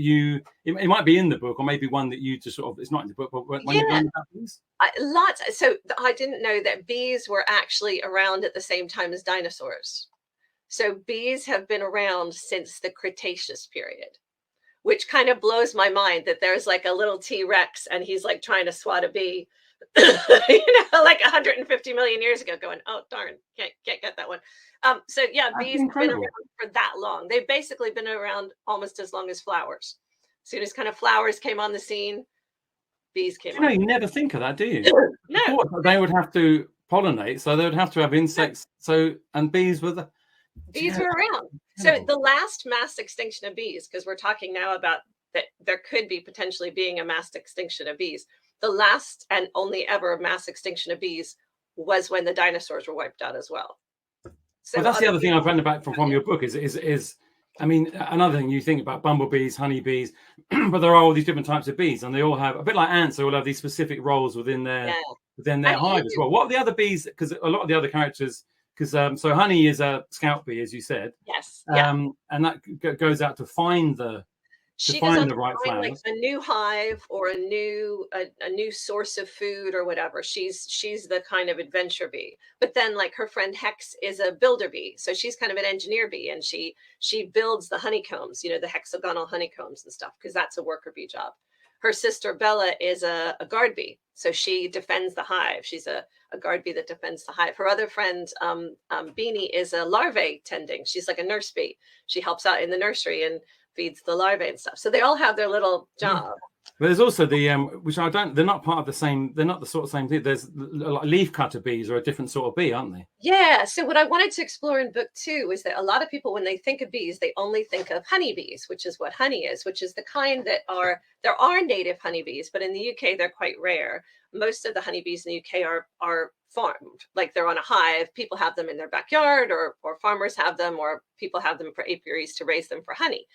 it might be in the book, or maybe one that you just sort of, it's not in the book, but when you learned about bees? Lots. So I didn't know that bees were actually around at the same time as dinosaurs. So bees have been around since the Cretaceous period, which kind of blows my mind that there's like a little T-Rex and he's like trying to swat a bee, like 150 million years ago, going, oh, darn, can't get that one. So yeah, That's bees have been incredible. around for that long. They've basically been around almost as long as flowers. As soon as kind of flowers came on the scene, bees came on. You never think of that, do you? No. Of course, they would have to pollinate, so they would have to have insects. And bees were Bees were around. So the last mass extinction of bees, because we're talking now about that there could be potentially being a mass extinction of bees. The last and only ever mass extinction of bees was when the dinosaurs were wiped out as well. So well, that's the other thing I've read about from your book is I mean, another thing you think about bumblebees, honeybees, but there are all these different types of bees, and they all have, a bit like ants, they all have these specific roles within their hive as well. What are the other bees? Because a lot of the other characters, so honey is a scout bee, as you said. Yes. And that goes out to find the right flowers. Like a new hive or a new source of food or whatever. She's the kind of adventure bee. But then like her friend Hex is a builder bee. So she's kind of an engineer bee, and she builds the honeycombs, the hexagonal honeycombs and stuff, because that's a worker bee job. Her sister Bella is a guard bee. So she defends the hive. She's a guard bee that defends the hive. Her other friend, Beanie, is a larvae tending. She's like a nurse bee. She helps out in the nursery and feeds the larvae and stuff. So they all have their little job. But there's also the which they're not part of the same, they're not the sort of same thing. There's like leaf cutter bees are a different sort of bee, aren't they? Yeah. So what I wanted to explore in book 2 is that a lot of people, when they think of bees, they only think of honeybees, which is what honey is, which is the kind that there are native honeybees, but in the UK they're quite rare. Most of the honeybees in the UK are farmed, like they're on a hive. People have them in their backyard, or farmers have them, or people have them for apiaries to raise them for honey.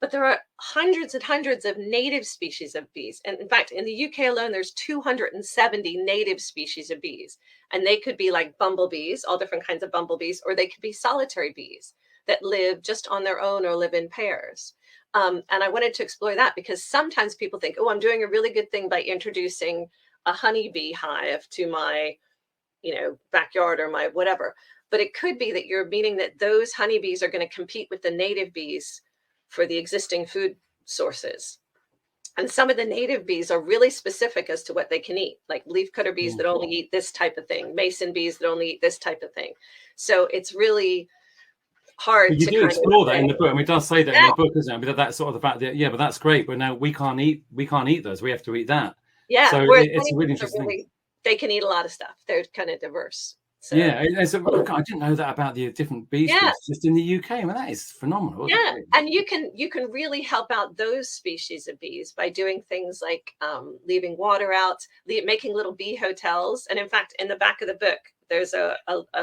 But there are hundreds and hundreds of native species of bees. And in fact, in the UK alone, there's 270 native species of bees. And they could be like bumblebees, all different kinds of bumblebees, or they could be solitary bees that live just on their own or live in pairs. And I wanted to explore that because sometimes people think, oh, I'm doing a really good thing by introducing a honeybee hive to my, backyard or my whatever. But it could be that you're meaning that those honeybees are going to compete with the native bees for the existing food sources. And some of the native bees are really specific as to what they can eat, like leafcutter bees that only eat this type of thing, mason bees that only eat this type of thing. So it's really hard but you to do kind explore of that in the book. I mean, it does say that in the book, isn't it? But that's sort of the fact that, but that's great. But now we can't eat those. We have to eat that. Yeah. So it's really interesting. They can eat a lot of stuff. They're kind of diverse. So. Yeah, I didn't know that about the different bee species just in the UK. I mean, that is phenomenal. Yeah, and you can really help out those species of bees by doing things like leaving water out, making little bee hotels. And in fact, in the back of the book, there's a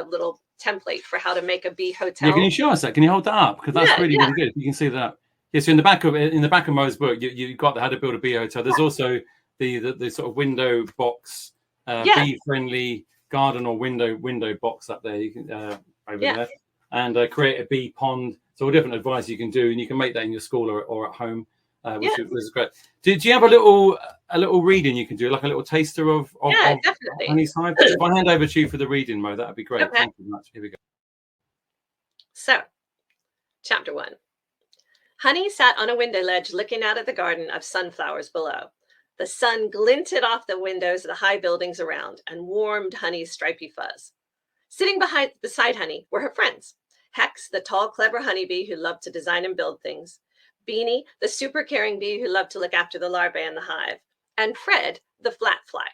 little template for how to make a bee hotel. Yeah, can you show us that? Can you hold that up? Because that's really good. You can see that. Yeah, so in the back of Mo's book, you got how to build a bee hotel. There's also the sort of window box, bee friendly garden or window box up there. You can over there, and create a bee pond. So all different advice you can do, and you can make that in your school or at home, which was great. Do you have a little reading you can do, like a little taster of definitely. Honey's Hive? If I hand over to you for the reading, Mo, that'd be great. Okay. Thank you very much. Here we go. So, chapter 1. Honey sat on a window ledge looking out at the garden of sunflowers below. The sun glinted off the windows of the high buildings around and warmed Honey's stripy fuzz. Sitting beside Honey were her friends. Hex, the tall, clever honeybee who loved to design and build things. Beanie, the super caring bee who loved to look after the larvae in the hive. And Fred, the flat fly.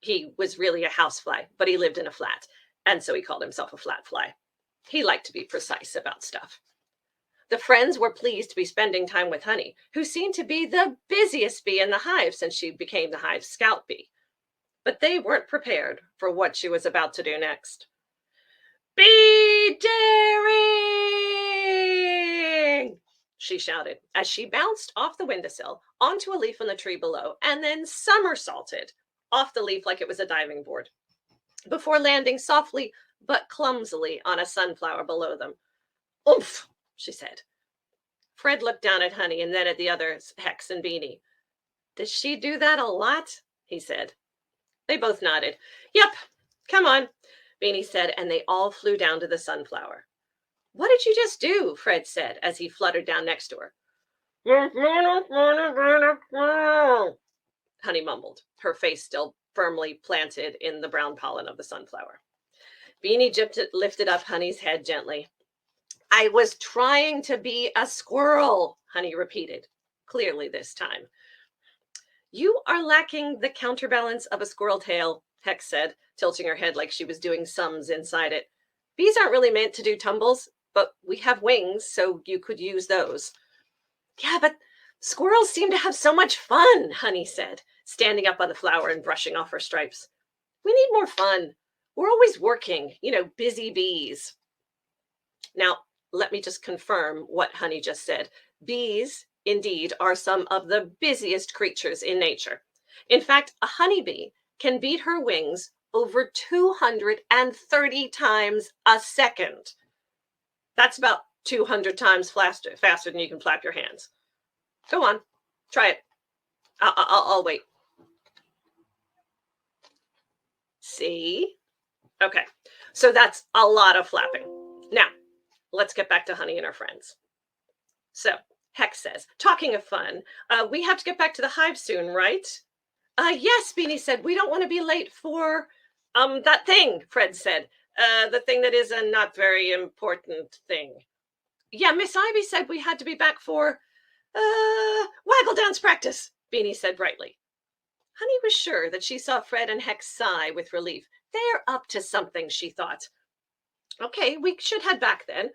He was really a housefly, but he lived in a flat, and so he called himself a flat fly. He liked to be precise about stuff. The friends were pleased to be spending time with Honey, who seemed to be the busiest bee in the hive since she became the hive's scout bee. But they weren't prepared for what she was about to do next. Bee daring! she shouted as she bounced off the windowsill onto a leaf on the tree below and then somersaulted off the leaf like it was a diving board before landing softly but clumsily on a sunflower below them. Oomph, she said. Fred looked down at Honey and then at the others, Hex and Beanie. Does she do that a lot? He said. They both nodded. Yep, come on, Beanie said, and they all flew down to the sunflower. What did you just do? Fred said as he fluttered down next to her. Honey mumbled, her face still firmly planted in the brown pollen of the sunflower. Beanie lifted up Honey's head gently. I was trying to be a squirrel, Honey repeated, clearly this time. You are lacking the counterbalance of a squirrel tail, Hex said, tilting her head like she was doing sums inside it. Bees aren't really meant to do tumbles, but we have wings, so you could use those. Yeah, but squirrels seem to have so much fun, Honey said, standing up on the flower and brushing off her stripes. We need more fun. We're always working, busy bees. Now, let me just confirm what Honey just said. Bees, indeed, are some of the busiest creatures in nature. In fact, a honeybee can beat her wings over 230 times a second. That's about 200 times faster than you can flap your hands. Go on, try it. I'll wait. See? Okay, so that's a lot of flapping. Now, let's get back to Honey and her friends. So, Hex says, talking of fun, we have to get back to the hive soon, right? Yes, Beanie said, we don't want to be late for that thing, Fred said. The thing that is a not very important thing. Yeah, Miss Ivy said we had to be back for waggle dance practice, Beanie said brightly. Honey was sure that she saw Fred and Hex sigh with relief. They're up to something, she thought. Okay, we should head back then.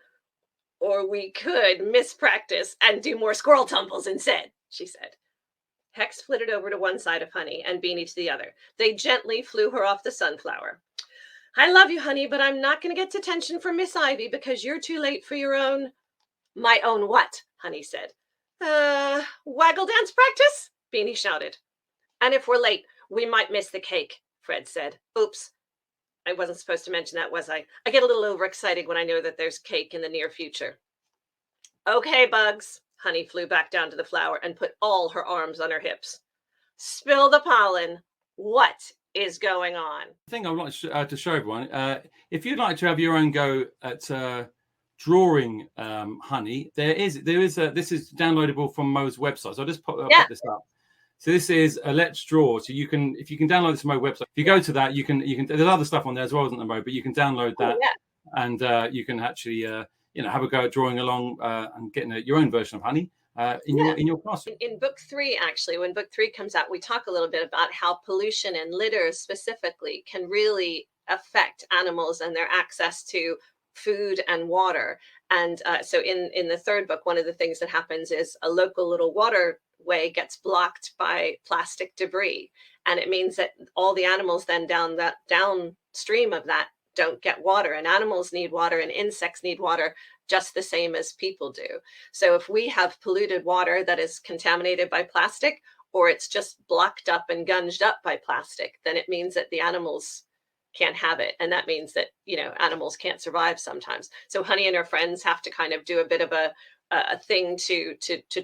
Or we could miss practice and do more squirrel tumbles instead, she said. Hex flitted over to one side of Honey and Beanie to the other. They gently flew her off the sunflower. I love you, Honey, but I'm not going to get detention from Miss Ivy because you're too late for your own... My own what? Honey said. Waggle dance practice? Beanie shouted. And if we're late, we might miss the cake, Fred said. Oops. I wasn't supposed to mention that, was I? I get a little overexcited when I know that there's cake in the near future. Okay, Bugs. Honey flew back down to the flower and put all her arms on her hips. Spill the pollen. What is going on? The thing I would like to show everyone, if you'd like to have your own go at drawing Honey, this is downloadable from Mo's website. So I'll just pop this up. So this is a Let's Draw. So if you can download this from my website. If you go to that, you can. There's other stuff on there as well, isn't there, Mo? But you can download that, and you can actually, have a go at drawing along and getting your own version of Honey in your classroom. In book 3, actually, when book 3 comes out, we talk a little bit about how pollution and litter specifically can really affect animals and their access to food and water. And so in the 3rd book, one of the things that happens is a local little waterway gets blocked by plastic debris. And it means that all the animals then downstream of that don't get water. And animals need water and insects need water just the same as people do. So if we have polluted water that is contaminated by plastic, or it's just blocked up and gunged up by plastic, then it means that the animals can't have it. And that means that, animals can't survive sometimes. So Honey and her friends have to kind of do a bit of a thing to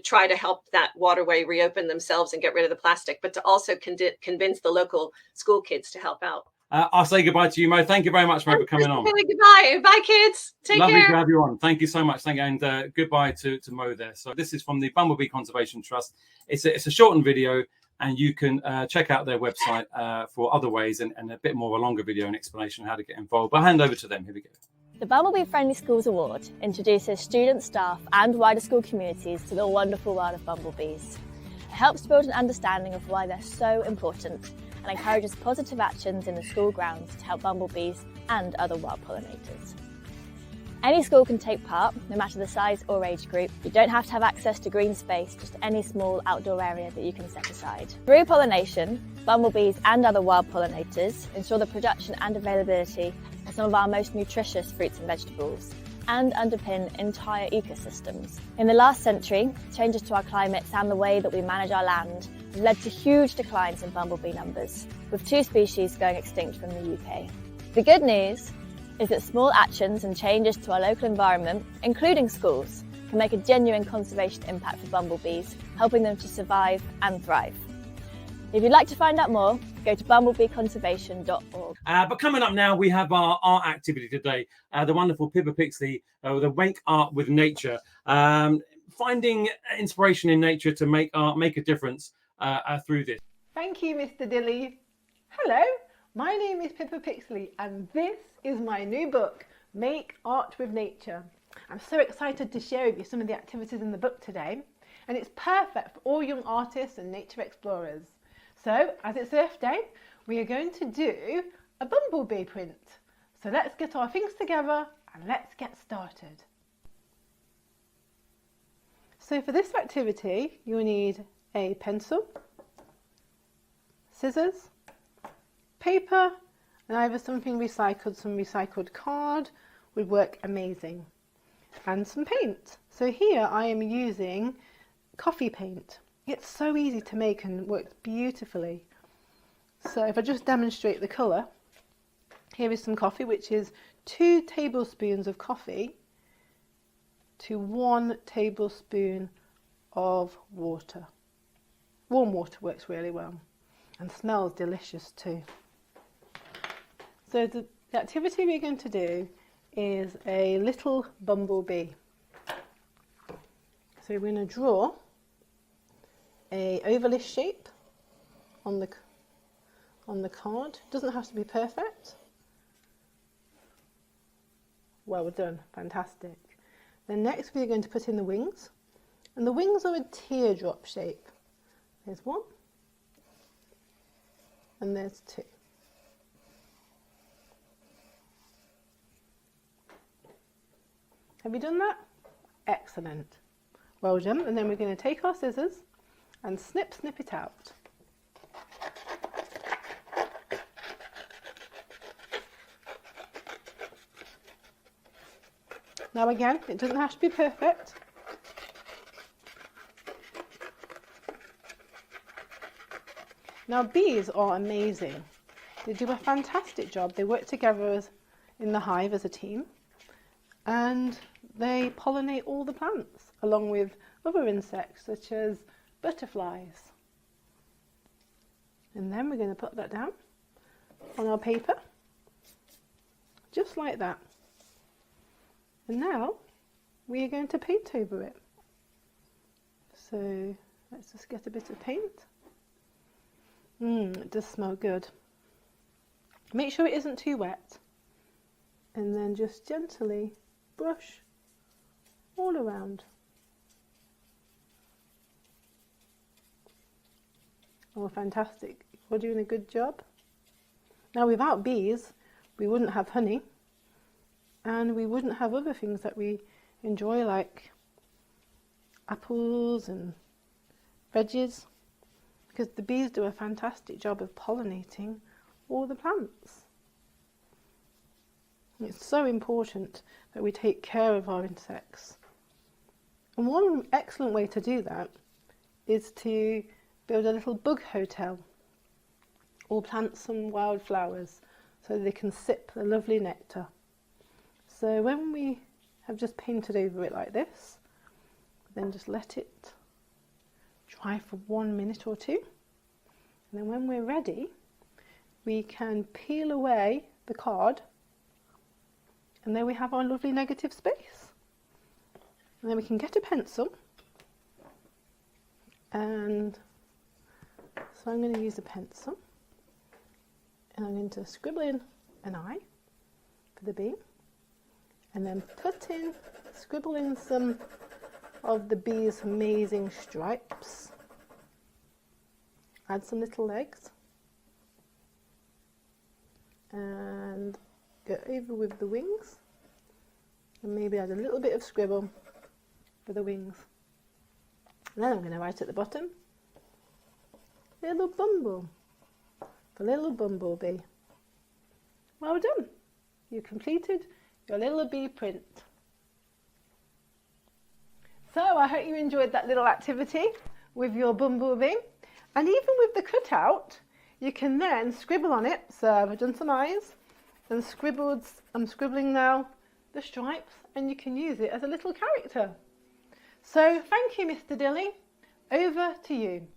try to help that waterway reopen themselves and get rid of the plastic, but to also convince the local school kids to help out. I'll say goodbye to you, Mo. Thank you very much, Mo, for coming on. Goodbye. Bye, kids. Take care. Lovely to have you on. Thank you so much. Thank you. And goodbye to Mo there. So this is from the Bumblebee Conservation Trust. It's a shortened video, and you can check out their website for other ways and a bit more of a longer video and explanation on how to get involved. But I'll hand over to them. Here we go. The Bumblebee Friendly Schools Award introduces students, staff and wider school communities to the wonderful world of bumblebees. It helps to build an understanding of why they're so important and encourages positive actions in the school grounds to help bumblebees and other wild pollinators. Any school can take part, no matter the size or age group. You don't have to have access to green space, just any small outdoor area that you can set aside. Through pollination, bumblebees and other wild pollinators ensure the production and availability of some of our most nutritious fruits and vegetables, and underpin entire ecosystems. In the last century, changes to our climate and the way that we manage our land have led to huge declines in bumblebee numbers, with 2 species going extinct from the UK. The good news is that small actions and changes to our local environment, including schools, can make a genuine conservation impact for bumblebees, helping them to survive and thrive. If you'd like to find out more, go to bumblebeeconservation.org. But coming up now, we have our art activity today. The wonderful Pippa Pixley with a Make Art with Nature. Finding inspiration in nature to make art make a difference through this. Thank you, Mr Dilly. Hello, my name is Pippa Pixley and this is my new book, Make Art with Nature. I'm so excited to share with you some of the activities in the book today, and it's perfect for all young artists and nature explorers. So, as it's Earth Day, we are going to do a bumblebee print. So let's get our things together and let's get started. So for this activity, you will need a pencil, scissors, paper, and either something recycled, some recycled card would work amazing, and some paint. So here I am using coffee paint. It's so easy to make and works beautifully. So if I just demonstrate the colour, here is some coffee, which is 2 tablespoons of coffee to 1 tablespoon of water. Warm water works really well and smells delicious too. So the activity we're going to do is a little bumblebee. So we're going to draw a ovalish shape on the card. Doesn't have to be perfect. Well done, fantastic. Then next we're going to put in the wings, and the wings are a teardrop shape. There's 1 and there's 2. Have you done that? Excellent. Well done. And then we're going to take our scissors and snip it out. Now again, it doesn't have to be perfect. Now bees are amazing. They do a fantastic job. They work together in the hive as a team, and they pollinate all the plants along with other insects such as butterflies. And then we're going to put that down on our paper, just like that. And now we are going to paint over it. So let's just get a bit of paint. It does smell good. Make sure it isn't too wet, and then just gently brush all around. Oh, fantastic. You're doing a good job. Now, without bees, we wouldn't have honey, and we wouldn't have other things that we enjoy, like apples and veggies, because the bees do a fantastic job of pollinating all the plants. It's so important that we take care of our insects. And one excellent way to do that is to build a little bug hotel or plant some wildflowers so they can sip the lovely nectar. So when we have just painted over it like this, then just let it dry for 1 minute or 2. And then when we're ready, we can peel away the card, and there we have our lovely negative space. And then we can get a pencil, and so I'm going to use a pencil, and I'm going to scribble in an eye for the bee, and then scribble in some of the bee's amazing stripes. Add some little legs, and go over with the wings, and maybe add a little bit of scribble for the wings. And then I'm going to write at the bottom, little bumble, for little bumblebee. Well done! You completed your little bee print. So I hope you enjoyed that little activity with your bumblebee. And even with the cutout, you can then scribble on it. So I've done some eyes and scribbled, I'm scribbling now the stripes, and you can use it as a little character. So thank you, Mr Dilly. Over to you.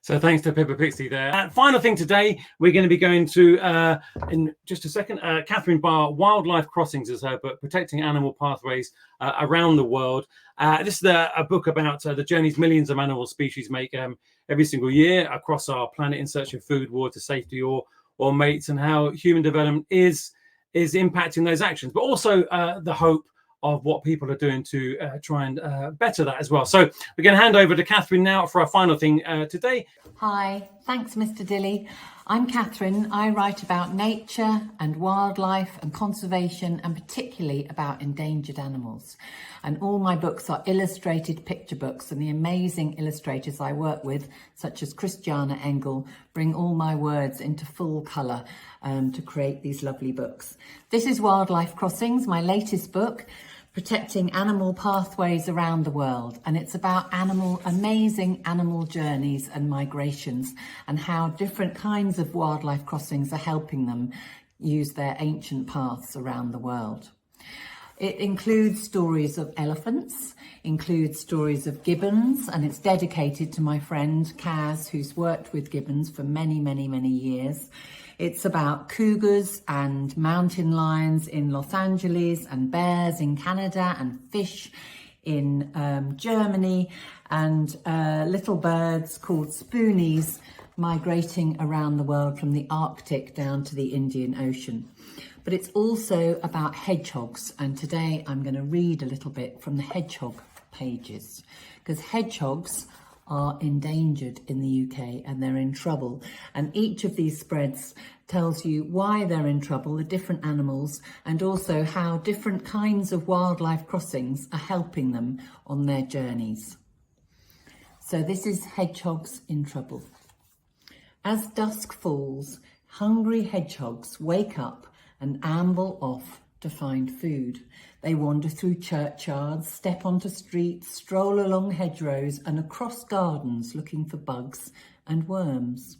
So thanks to Pippa Pixley there. Final thing today, we're going to be going to, in just a second, Catherine Barr, Wildlife Crossings is her book, Protecting Animal Pathways Around the World. This is a book about the journeys millions of animal species make every single year across our planet in search of food, water, safety, or mates, and how human development is impacting those actions, but also the hope of what people are doing to try and better that as well. So we're going to hand over to Catherine now for our final thing today. Hi, thanks Mr Dilly. I'm Catherine. I write about nature and wildlife and conservation, and particularly about endangered animals. And all my books are illustrated picture books, and the amazing illustrators I work with, such as Christiana Engel, bring all my words into full colour to create these lovely books. This is Wildlife Crossings, my latest book, Protecting Animal Pathways Around the World, and it's about amazing animal journeys and migrations, and how different kinds of wildlife crossings are helping them use their ancient paths around the world. It includes stories of elephants, includes stories of gibbons, and it's dedicated to my friend Kaz, who's worked with gibbons for many, many, many years. It's about cougars and mountain lions in Los Angeles, and bears in Canada, and fish in Germany, and little birds called spoonies migrating around the world from the Arctic down to the Indian Ocean. But it's also about hedgehogs, and today I'm going to read a little bit from the hedgehog pages, because hedgehogs are endangered in the UK and they're in trouble, and each of these spreads tells you why they're in trouble, the different animals, and also how different kinds of wildlife crossings are helping them on their journeys. So this is Hedgehogs in Trouble. As dusk falls, hungry hedgehogs wake up and amble off to find food. They wander through churchyards, step onto streets, stroll along hedgerows and across gardens looking for bugs and worms.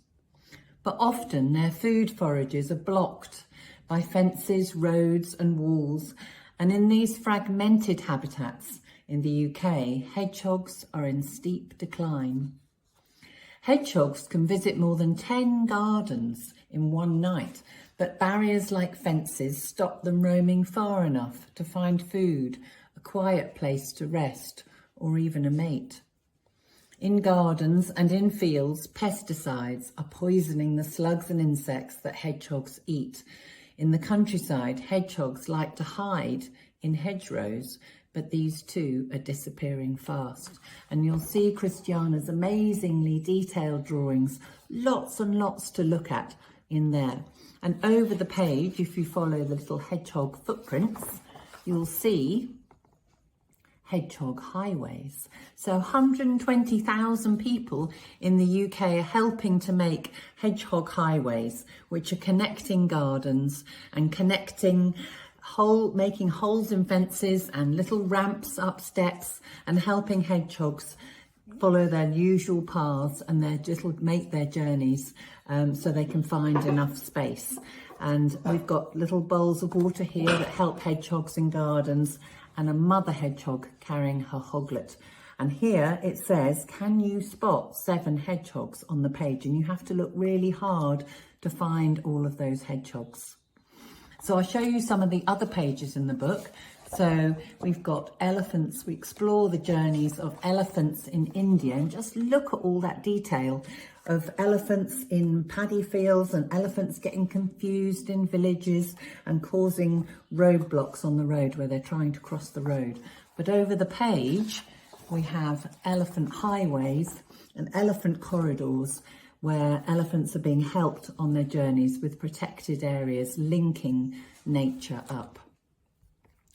But often their food forages are blocked by fences, roads and walls, and in these fragmented habitats in the UK, hedgehogs are in steep decline. Hedgehogs can visit more than 10 gardens in one night, but barriers like fences stop them roaming far enough to find food, a quiet place to rest, or even a mate. In gardens and in fields, pesticides are poisoning the slugs and insects that hedgehogs eat. In the countryside, hedgehogs like to hide in hedgerows, but these too are disappearing fast. And you'll see Christiana's amazingly detailed drawings, lots and lots to look at in there. And over the page, if you follow the little hedgehog footprints, you'll see hedgehog highways. So 120,000 people in the UK are helping to make hedgehog highways, which are connecting gardens and making holes in fences and little ramps up steps, and helping hedgehogs follow their usual paths and make their journeys so they can find enough space. And we've got little bowls of water here that help hedgehogs in gardens, and a mother hedgehog carrying her hoglet. And here it says, can you spot 7 hedgehogs on the page? And you have to look really hard to find all of those hedgehogs. So I'll show you some of the other pages in the book. So we've got elephants. We explore the journeys of elephants in India, and just look at all that detail of elephants in paddy fields and elephants getting confused in villages and causing roadblocks on the road where they're trying to cross the road. But over the page, we have elephant highways and elephant corridors, where elephants are being helped on their journeys with protected areas linking nature up.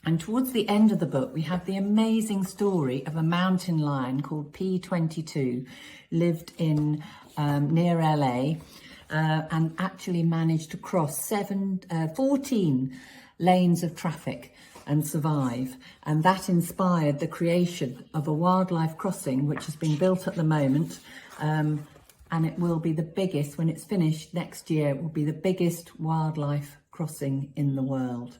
And towards the end of the book, we have the amazing story of a mountain lion called P22, lived in near LA, and actually managed to cross 14 lanes of traffic and survive. And that inspired the creation of a wildlife crossing, which is being built at the moment. And it will be the biggest, when it's finished next year, it will be the biggest wildlife crossing in the world.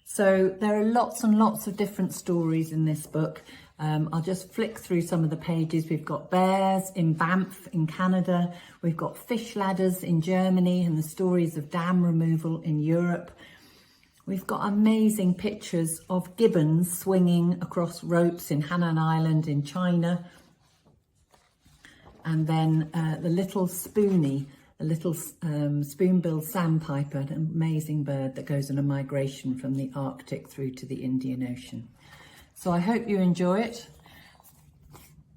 So there are lots and lots of different stories in this book. I'll just flick through some of the pages. We've got bears in Banff in Canada. We've got fish ladders in Germany and the stories of dam removal in Europe. We've got amazing pictures of gibbons swinging across ropes in Hainan Island in China. And then the little spoonie, a little spoon-billed sandpiper, an amazing bird that goes on a migration from the Arctic through to the Indian Ocean. So I hope you enjoy it.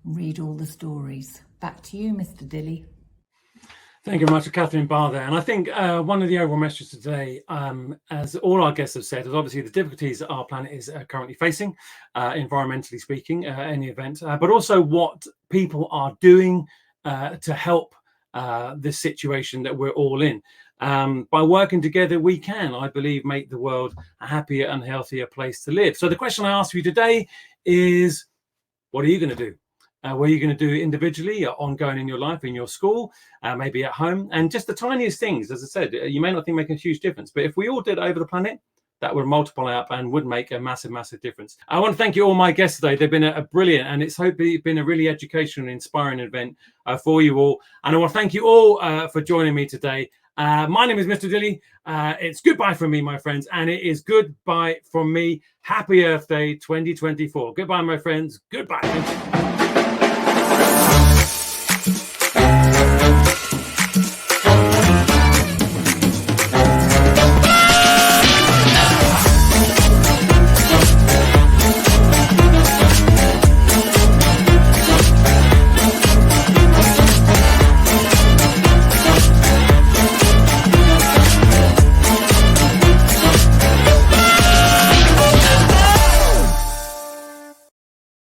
Read all the stories. Back to you, Mr. Dilly. Thank you very much to Catherine Barr there. And I think one of the overall messages today, as all our guests have said, is obviously the difficulties that our planet is currently facing, environmentally speaking, any event, but also what people are doing to help this situation that we're all in. By working together, we can, I believe, make the world a happier and healthier place to live. So the question I ask you today is, what are you going to do? What are you going to do individually, ongoing in your life, in your school, maybe at home? And just the tiniest things, as I said, you may not think make a huge difference, but if we all did over the planet, that would multiply up and would make a massive, massive difference. I want to thank you all my guests today. They've been a brilliant, and it's hopefully been a really educational and inspiring event for you all. And I want to thank you all for joining me today. My name is Mr. Dilly. It's goodbye from me, my friends, and it is goodbye from me. Happy Earth Day 2024. Goodbye, my friends. Goodbye.